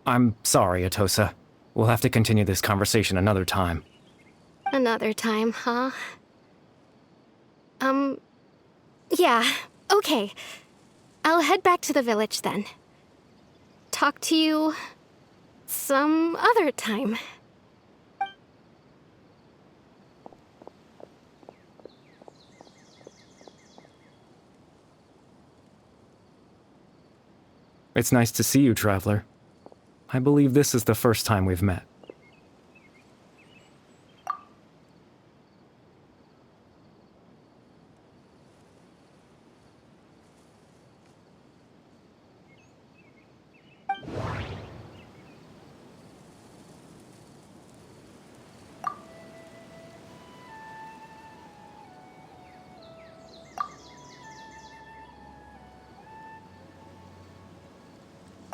I'm sorry, Atosa. We'll have to continue this conversation another time. Another time, huh? Yeah, okay. I'll head back to the village then. Talk to you some other time. It's nice to see you, Traveler. I believe this is the first time we've met.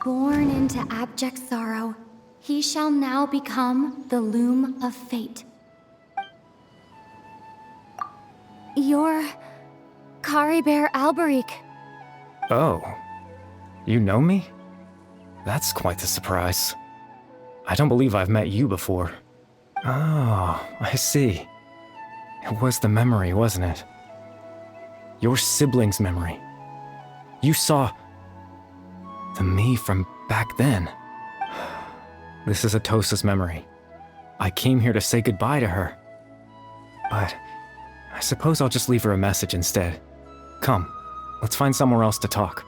Born into abject sorrow, he shall now become the loom of fate. You're Caribert Alberic. Oh. You know me? That's quite the surprise. I don't believe I've met you before. Oh, I see. It was the memory, wasn't it? Your sibling's memory. You saw the me from back then. This is Atosa's memory. I came here to say goodbye to her. But I suppose I'll just leave her a message instead. Come, let's find somewhere else to talk.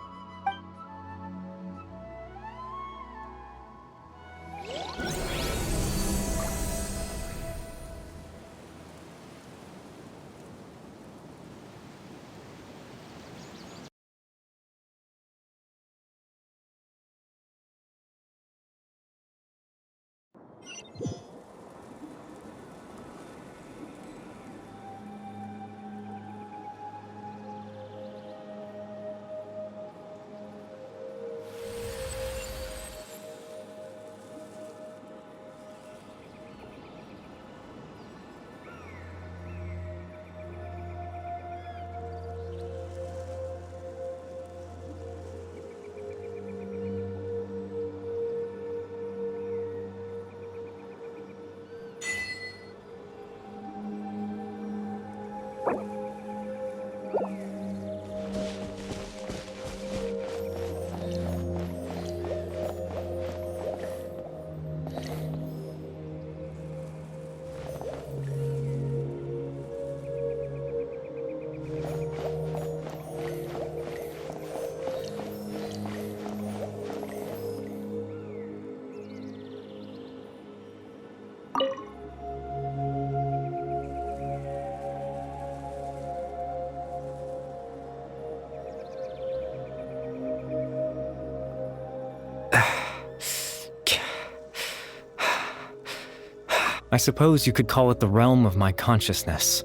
I suppose you could call it the realm of my consciousness.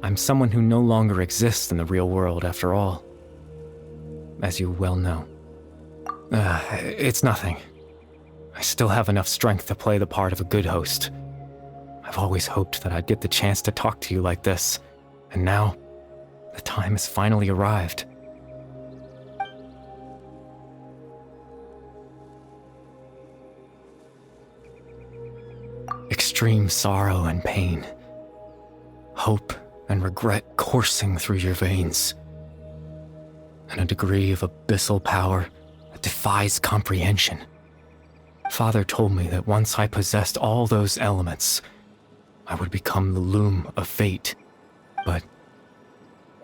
I'm someone who no longer exists in the real world, after all. As you well know. It's nothing. I still have enough strength to play the part of a good host. I've always hoped that I'd get the chance to talk to you like this, and now, the time has finally arrived. extreme sorrow and pain. Hope and regret coursing through your veins. And a degree of abyssal power that defies comprehension. Father told me that once I possessed all those elements, I would become the loom of fate. But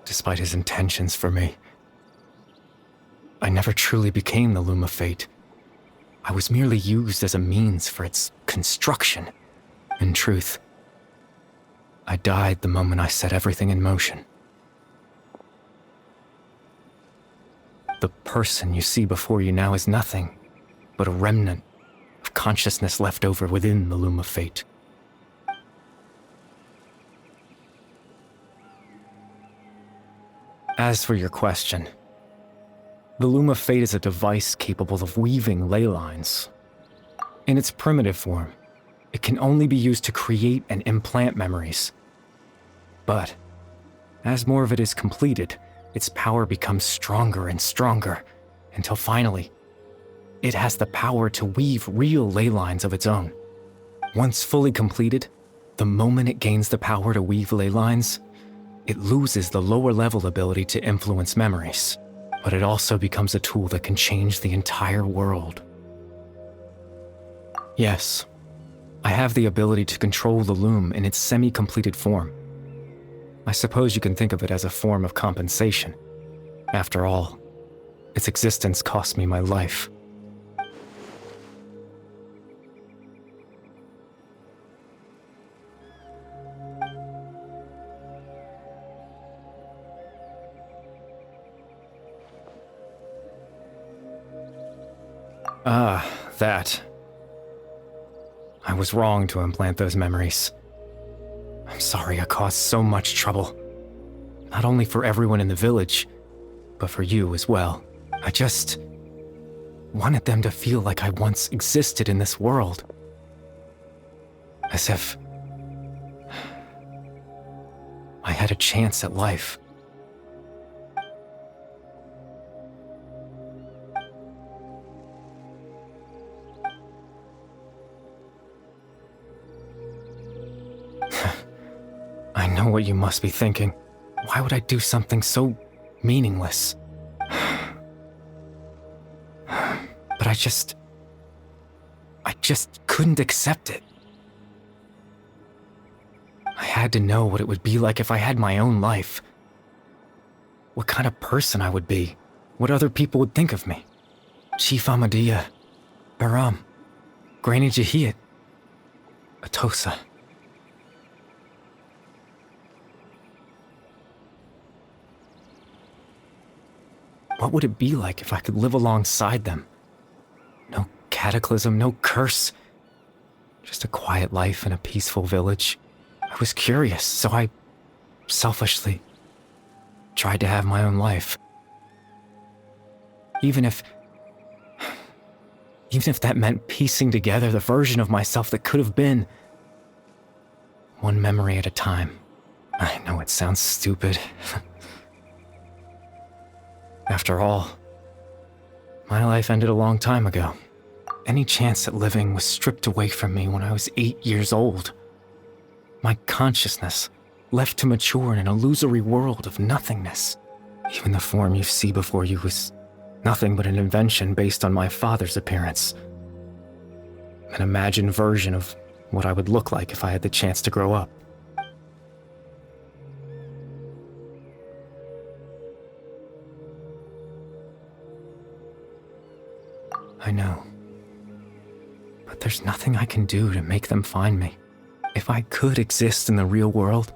despite his intentions for me, I never truly became the loom of fate. I was merely used as a means for its construction. In truth, I died the moment I set everything in motion. The person you see before you now is nothing but a remnant of consciousness left over within the loom of fate. As for your question, the loom of fate is a device capable of weaving ley lines. In its primitive form, it can only be used to create and implant memories. But as more of it is completed, its power becomes stronger and stronger, until finally, it has the power to weave real ley lines of its own. Once fully completed, the moment it gains the power to weave ley lines, it loses the lower level ability to influence memories. But it also becomes a tool that can change the entire world. Yes, I have the ability to control the loom in its semi-completed form. I suppose you can think of it as a form of compensation. After all, its existence cost me my life. That. I was wrong to implant those memories. I'm sorry I caused so much trouble. Not only for everyone in the village, but for you as well. I just wanted them to feel like I once existed in this world. As if I had a chance at life. I know what you must be thinking. Why would I do something so meaningless? But I just couldn't accept it. I had to know what it would be like if I had my own life. What kind of person I would be. What other people would think of me. Chief Amadia, Baram, Granny Jahiat, Atosa. What would it be like if I could live alongside them? No cataclysm, no curse. Just a quiet life in a peaceful village. I was curious, so I selfishly tried to have my own life. Even if that meant piecing together the version of myself that could have been. One memory at a time. I know it sounds stupid. After all, my life ended a long time ago. Any chance at living was stripped away from me when I was 8 years old. My consciousness left to mature in an illusory world of nothingness. Even the form you see before you was nothing but an invention based on my father's appearance. An imagined version of what I would look like if I had the chance to grow up. I know. But there's nothing I can do to make them find me. If I could exist in the real world,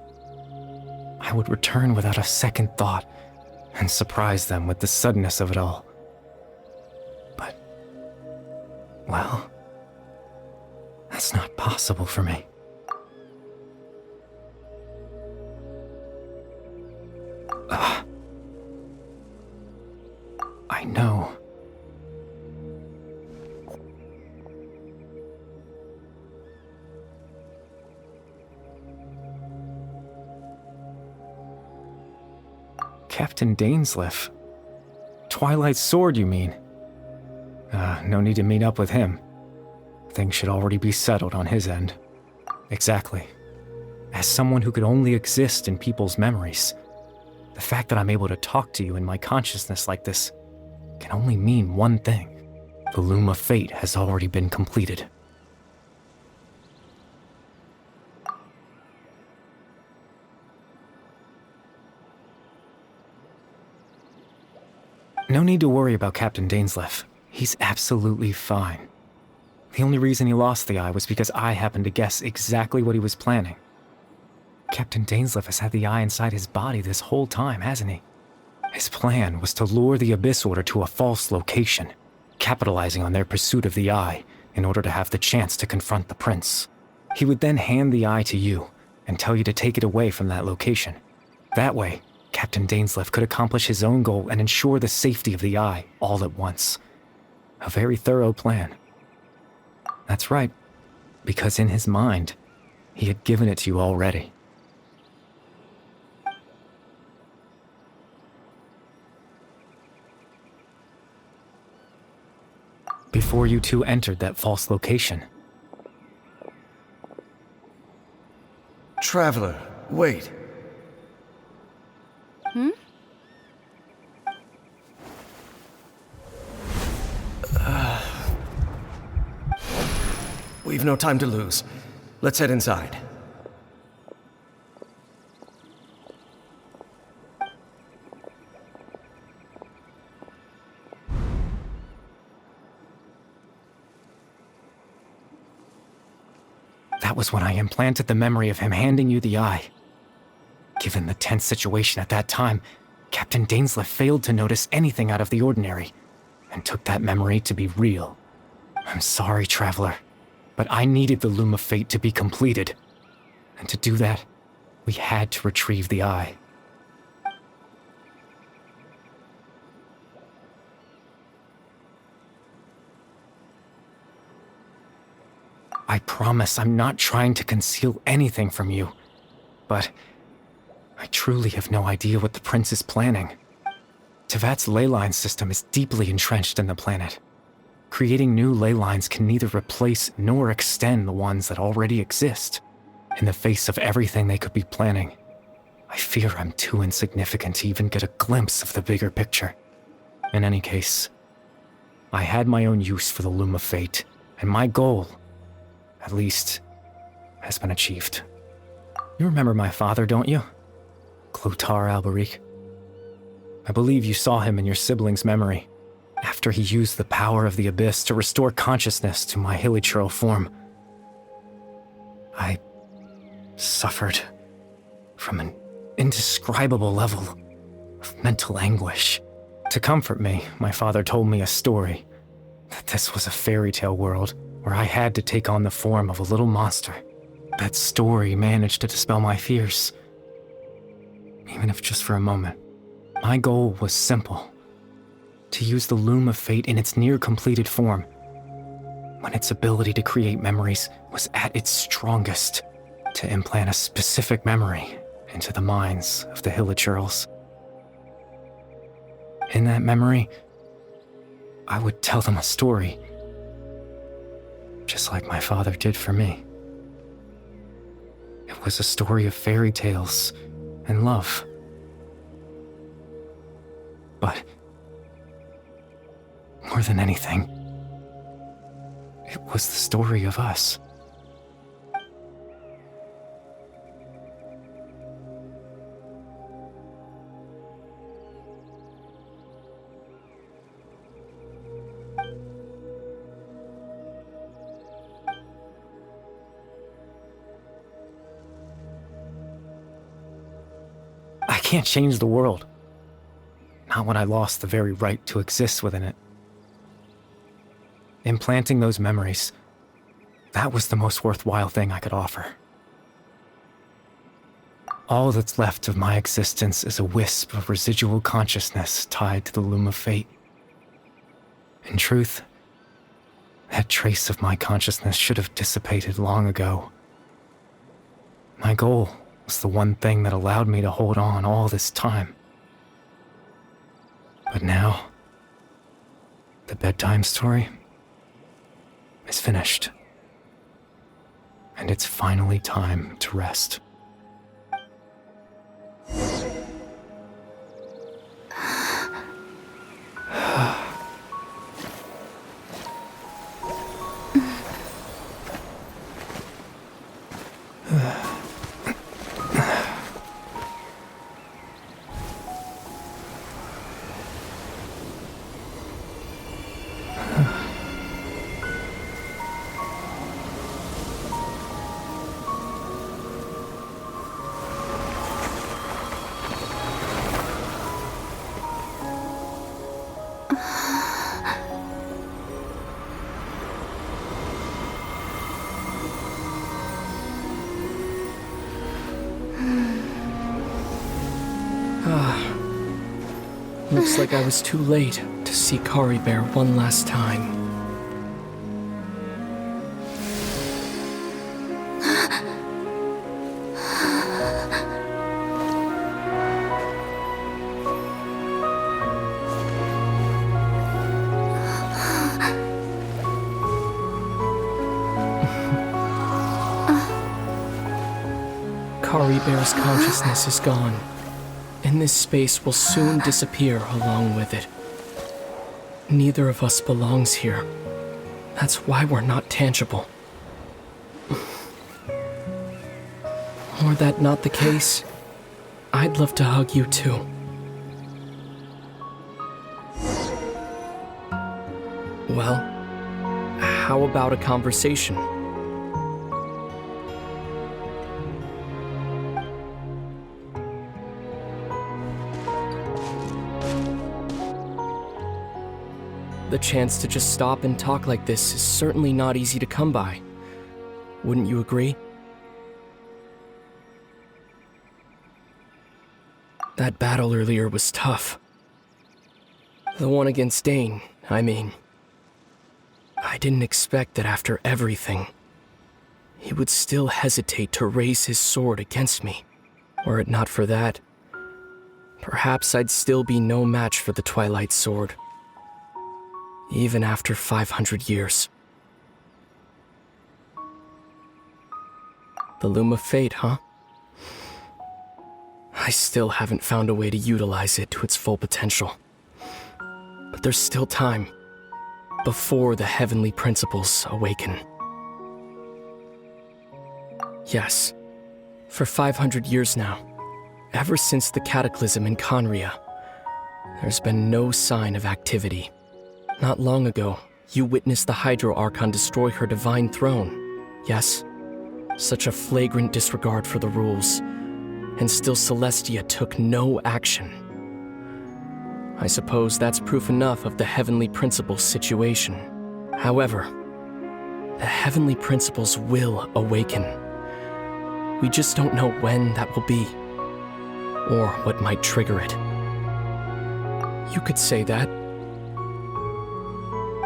I would return without a second thought and surprise them with the suddenness of it all. But, well, that's not possible for me. I know. Captain Dainsleif. Twilight's sword, you mean? No need to meet up with him. Things should already be settled on his end. Exactly. As someone who could only exist in people's memories, the fact that I'm able to talk to you in my consciousness like this can only mean one thing. The loom of fate has already been completed. No need to worry about Captain Dainsleif. He's absolutely fine. The only reason he lost the eye was because I happened to guess exactly what he was planning. Captain Dainsleif has had the eye inside his body this whole time, hasn't he? His plan was to lure the Abyss Order to a false location, capitalizing on their pursuit of the eye in order to have the chance to confront the prince. He would then hand the eye to you and tell you to take it away from that location. That way, Captain Dainsleif could accomplish his own goal and ensure the safety of the eye all at once. A very thorough plan. That's right, because in his mind, he had given it to you already. Before you two entered that false location. Traveler, wait. We've no time to lose. Let's head inside. That was when I implanted the memory of him handing you the eye. Given the tense situation at that time, Captain Dainsleif failed to notice anything out of the ordinary, and took that memory to be real. I'm sorry, Traveler, but I needed the Loom of Fate to be completed. And to do that, we had to retrieve the eye. I promise I'm not trying to conceal anything from you, but I truly have no idea what the Prince is planning. Tevat's ley line system is deeply entrenched in the planet. Creating new ley lines can neither replace nor extend the ones that already exist. In the face of everything they could be planning, I fear I'm too insignificant to even get a glimpse of the bigger picture. In any case, I had my own use for the Loom of Fate, and my goal, at least, has been achieved. You remember my father, don't you? Clotar Alberic. I believe you saw him in your sibling's memory, after he used the power of the Abyss to restore consciousness to my hilichurl form. I suffered from an indescribable level of mental anguish. To comfort me, my father told me a story, that this was a fairy tale world where I had to take on the form of a little monster. That story managed to dispel my fears, even if just for a moment. My goal was simple: to use the Loom of Fate in its near-completed form, when its ability to create memories was at its strongest, to implant a specific memory into the minds of the hilichurls. In that memory, I would tell them a story, just like my father did for me. It was a story of fairy tales and love. But more than anything, it was the story of us. I can't change the world. Not when I lost the very right to exist within it. Implanting those memories, that was the most worthwhile thing I could offer. All that's left of my existence is a wisp of residual consciousness tied to the Loom of Fate. In truth, that trace of my consciousness should have dissipated long ago. My goal was the one thing that allowed me to hold on all this time. But now, the bedtime story is finished. and it's finally time to rest. Looks like I was too late to see Kari Bear one last time. Kari Bear's consciousness is gone, and this space will soon disappear along with it. Neither of us belongs here. That's why we're not tangible. Were that not the case, I'd love to hug you too. Well, how about a conversation? The chance to just stop and talk like this is certainly not easy to come by. Wouldn't you agree? That battle earlier was tough. The one against Dane, I mean. I didn't expect that after everything, he would still hesitate to raise his sword against me. Were it not for that, perhaps I'd still be no match for the Twilight Sword. Even after 500 years. The Loom of Fate, huh? I still haven't found a way to utilize it to its full potential. But there's still time, before the heavenly principles awaken. Yes, for 500 years now, ever since the cataclysm in Conria, there's been no sign of activity. Not long ago, you witnessed the Hydro Archon destroy her divine throne. Yes, such a flagrant disregard for the rules, and still Celestia took no action. I suppose that's proof enough of the Heavenly Principles situation. However, the Heavenly Principles will awaken. We just don't know when that will be, or what might trigger it. You could say that.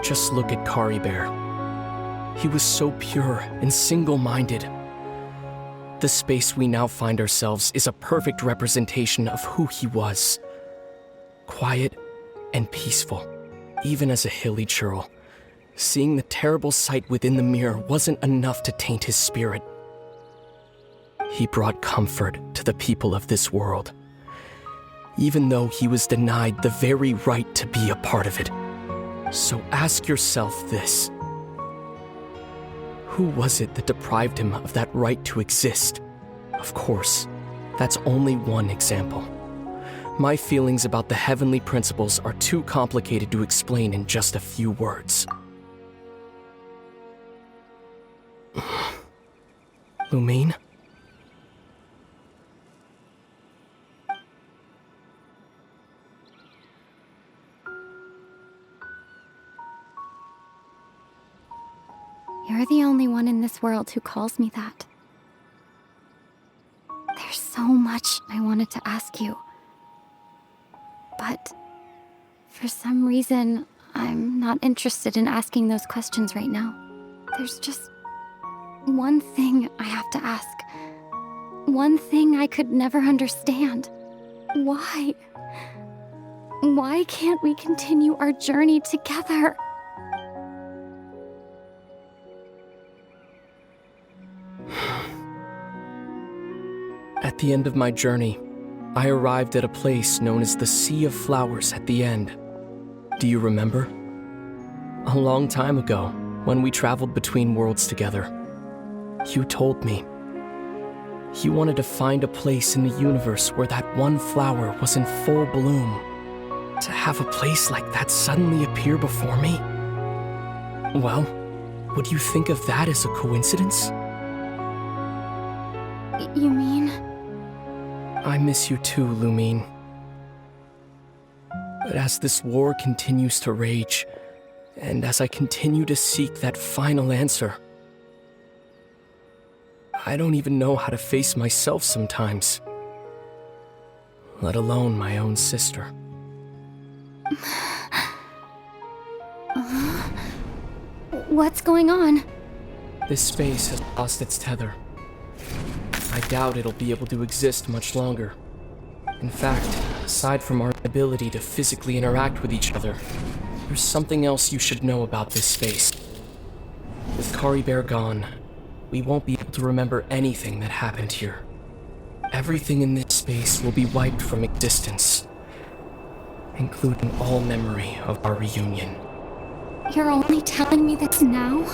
Just look at Kari Bear. He was so pure and single-minded. The space we now find ourselves is a perfect representation of who he was. Quiet and peaceful, even as a hilly churl. Seeing the terrible sight within the mirror wasn't enough to taint his spirit. He brought comfort to the people of this world, even though he was denied the very right to be a part of it. So ask yourself this. Who was it that deprived him of that right to exist? Of course, that's only one example. My feelings about the Heavenly Principles are too complicated to explain in just a few words. Lumine? You're the only one in this world who calls me that. There's so much I wanted to ask you. But for some reason, I'm not interested in asking those questions right now. There's just one thing I have to ask. One thing I could never understand. Why? Why can't we continue our journey together? At the end of my journey, I arrived at a place known as the Sea of Flowers at the end. Do you remember? A long time ago, when we traveled between worlds together, you told me you wanted to find a place in the universe where that one flower was in full bloom. To have a place like that suddenly appear before me? Well, would you think of that as a coincidence? You mean? I miss you too, Lumine. But as this war continues to rage, and as I continue to seek that final answer, I don't even know how to face myself sometimes, let alone my own sister. What's going on? This space has lost its tether. I doubt it'll be able to exist much longer. In fact, aside from our ability to physically interact with each other, there's something else you should know about this space. With Caribert gone, we won't be able to remember anything that happened here. Everything in this space will be wiped from existence, including all memory of our reunion. You're only telling me this now?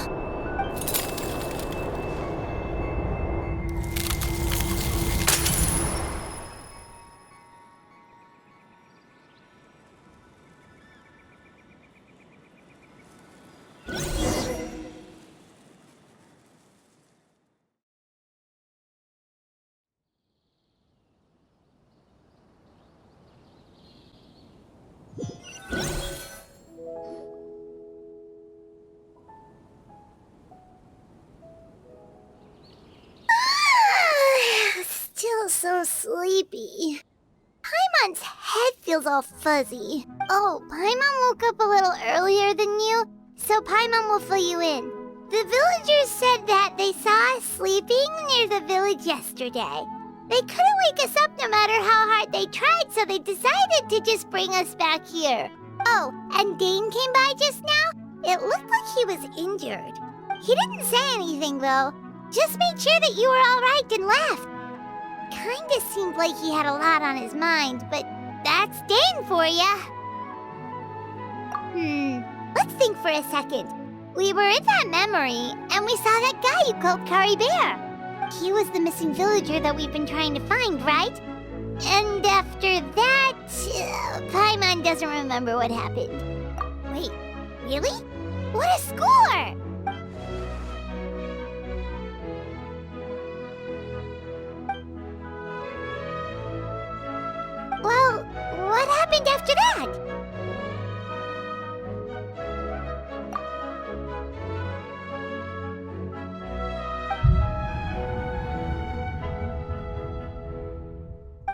Still so sleepy. Paimon's head feels all fuzzy. Oh, Paimon woke up a little earlier than you, so Paimon will fill you in. The villagers said that they saw us sleeping near the village yesterday. They couldn't wake us up no matter how hard they tried, so they decided to just bring us back here. Oh, and Dane came by just now. It looked like he was injured. He didn't say anything, though. Just made sure that you were all right and left. Kinda seemed like he had a lot on his mind, but that's Dane for ya. Let's think for a second. We were in that memory, and we saw that guy you called Caribert. He was the missing villager that we've been trying to find, right? And after that, Paimon doesn't remember what happened. Wait, really? What a score! Well, what happened after that?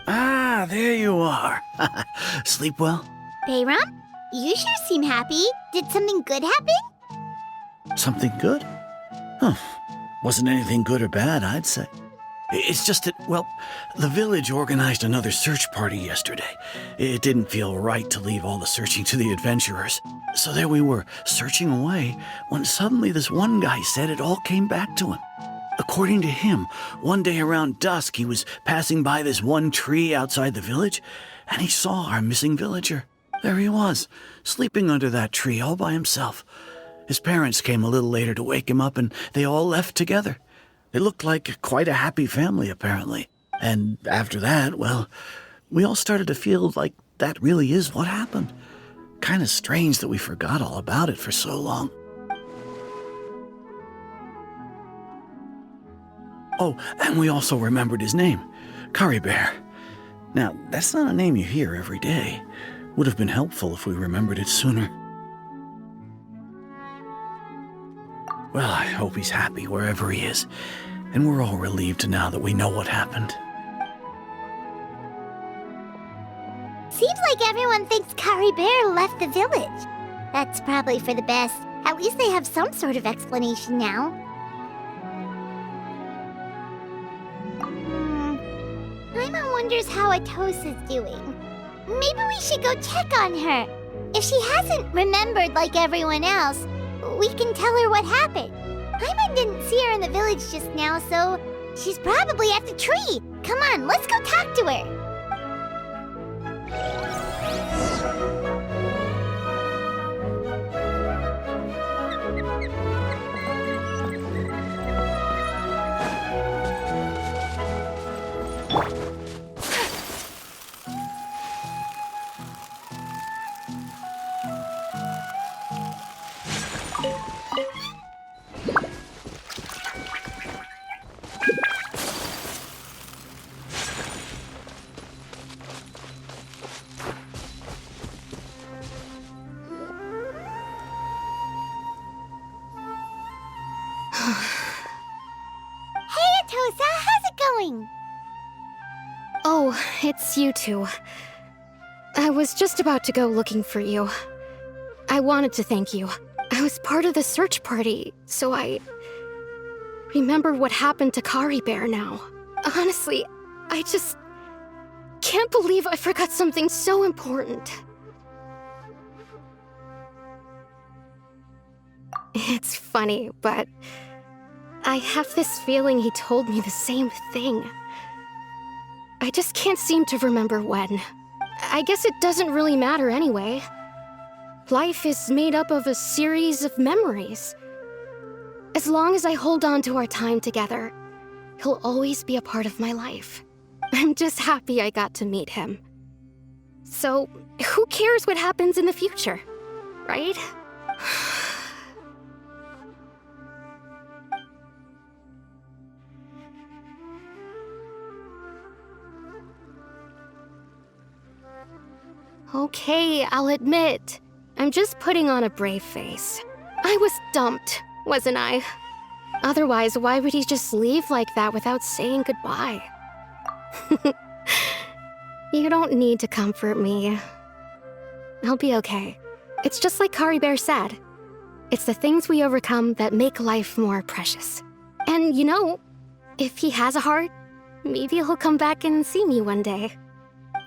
Ah, there you are. Sleep well? Bayram, you sure seem happy. Did something good happen? Something good? Huh. Wasn't anything good or bad, I'd say. It's just that, well, the village organized another search party yesterday. It didn't feel right to leave all the searching to the adventurers. So there we were, searching away, when suddenly this one guy said it all came back to him. According to him, one day around dusk, he was passing by this one tree outside the village, and he saw our missing villager. There he was, sleeping under that tree all by himself. His parents came a little later to wake him up, and they all left together. They looked like quite a happy family, apparently. And after that, well, we all started to feel like that really is what happened. Kind of strange that we forgot all about it for so long. Oh, and we also remembered his name, Caribert. Now, that's not a name you hear every day. Would have been helpful if we remembered it sooner. Well, I hope he's happy wherever he is, and we're all relieved now that we know what happened. Seems like everyone thinks Caribert left the village. That's probably for the best. At least they have some sort of explanation now. Paimon wonders how Atosa's doing. Maybe we should go check on her. If she hasn't remembered like everyone else, we can tell her what happened. Paimon didn't see her in the village just now, so she's probably at the tree. Come on, let's go talk to her. Oh, it's you two. I was just about to go looking for you. I wanted to thank you. I was part of the search party, so I remember what happened to Kari Bear now. Honestly, I just can't believe I forgot something so important. It's funny, but I have this feeling he told me the same thing. I just can't seem to remember when. I guess it doesn't really matter anyway. Life is made up of a series of memories. As long as I hold on to our time together, he'll always be a part of my life. I'm just happy I got to meet him. So, who cares what happens in the future, right? Okay, I'll admit. I'm just putting on a brave face. I was dumped, wasn't I? Otherwise, why would he just leave like that without saying goodbye? You don't need to comfort me. I'll be okay. It's just like Kari Bear said. It's the things we overcome that make life more precious. And you know, if he has a heart, maybe he'll come back and see me one day.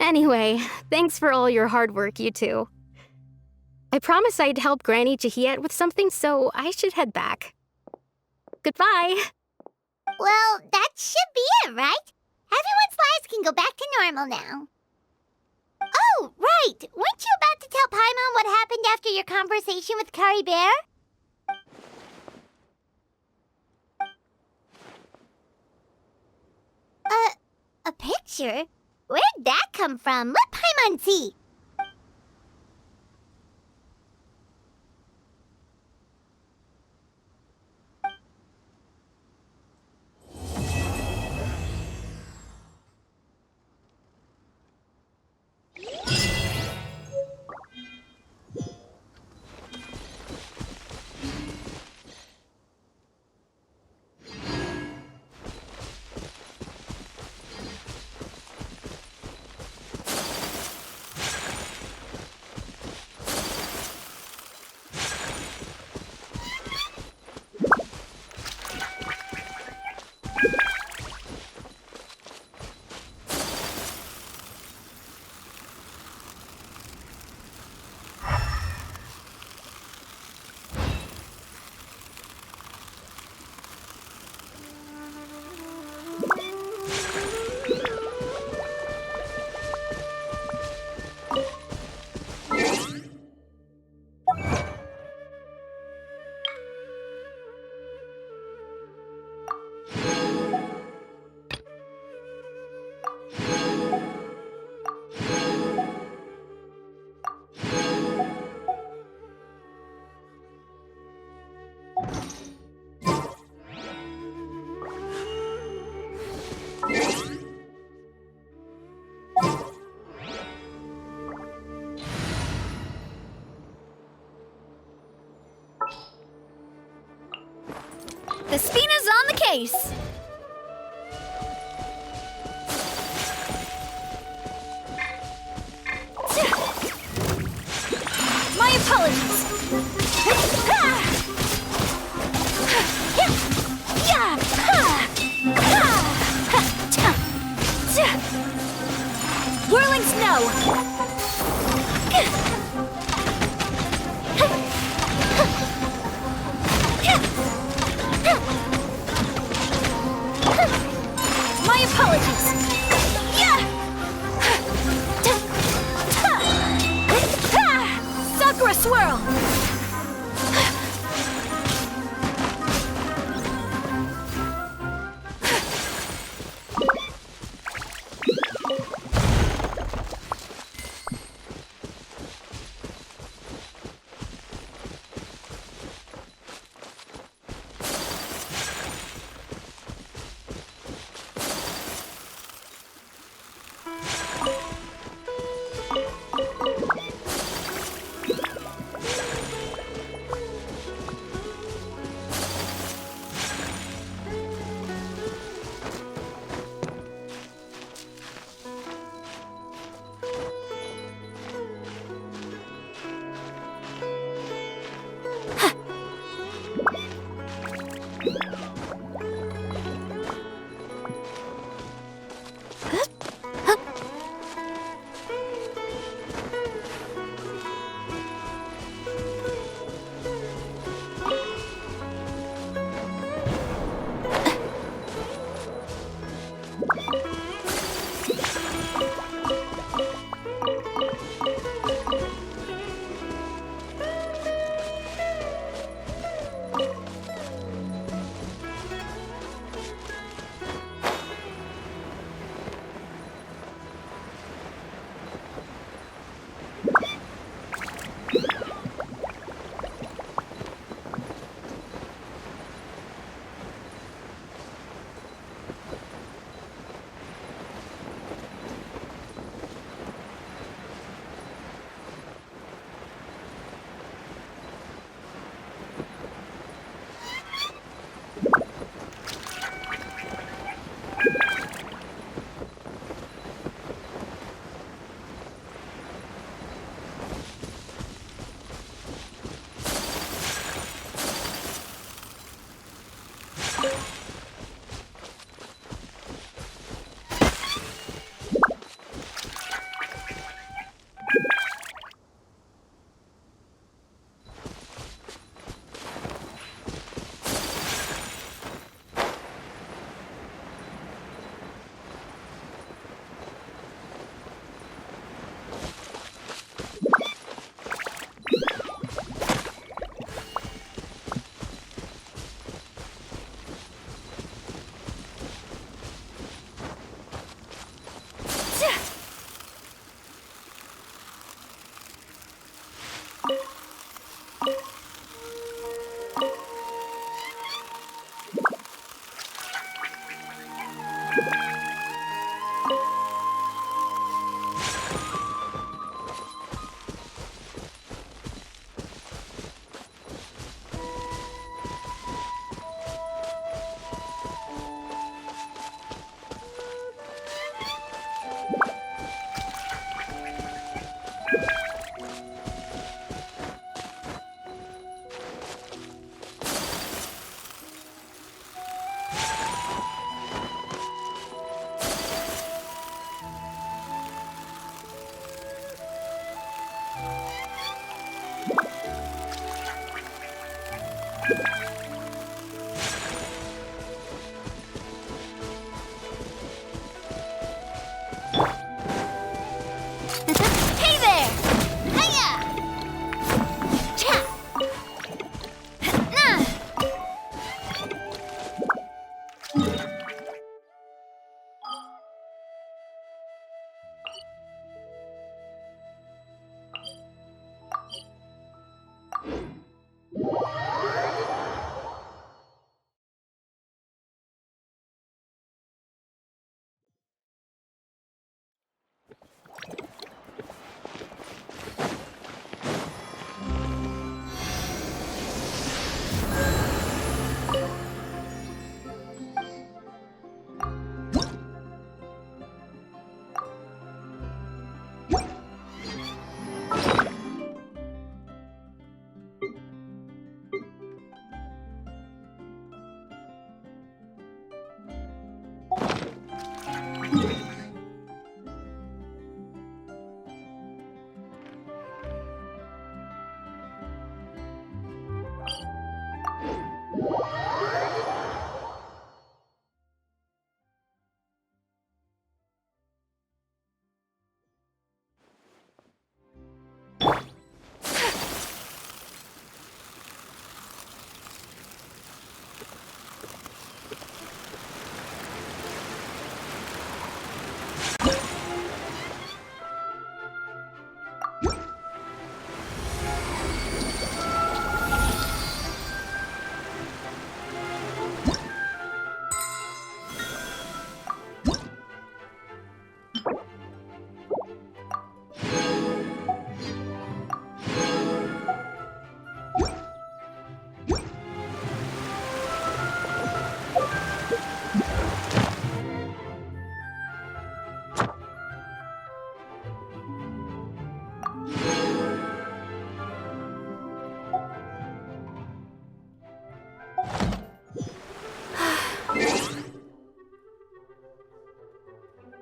Anyway, thanks for all your hard work, you two. I promised I'd help Granny Jahiet with something, so I should head back. Goodbye. Well, that should be it, right? Everyone's lives can go back to normal now. Oh, right! Weren't you about to tell Paimon what happened after your conversation with Kari Bear? A picture? Where'd that come from? Let Paimon see! The Spina's on the case! My apologies! Whirling snow! My apologies!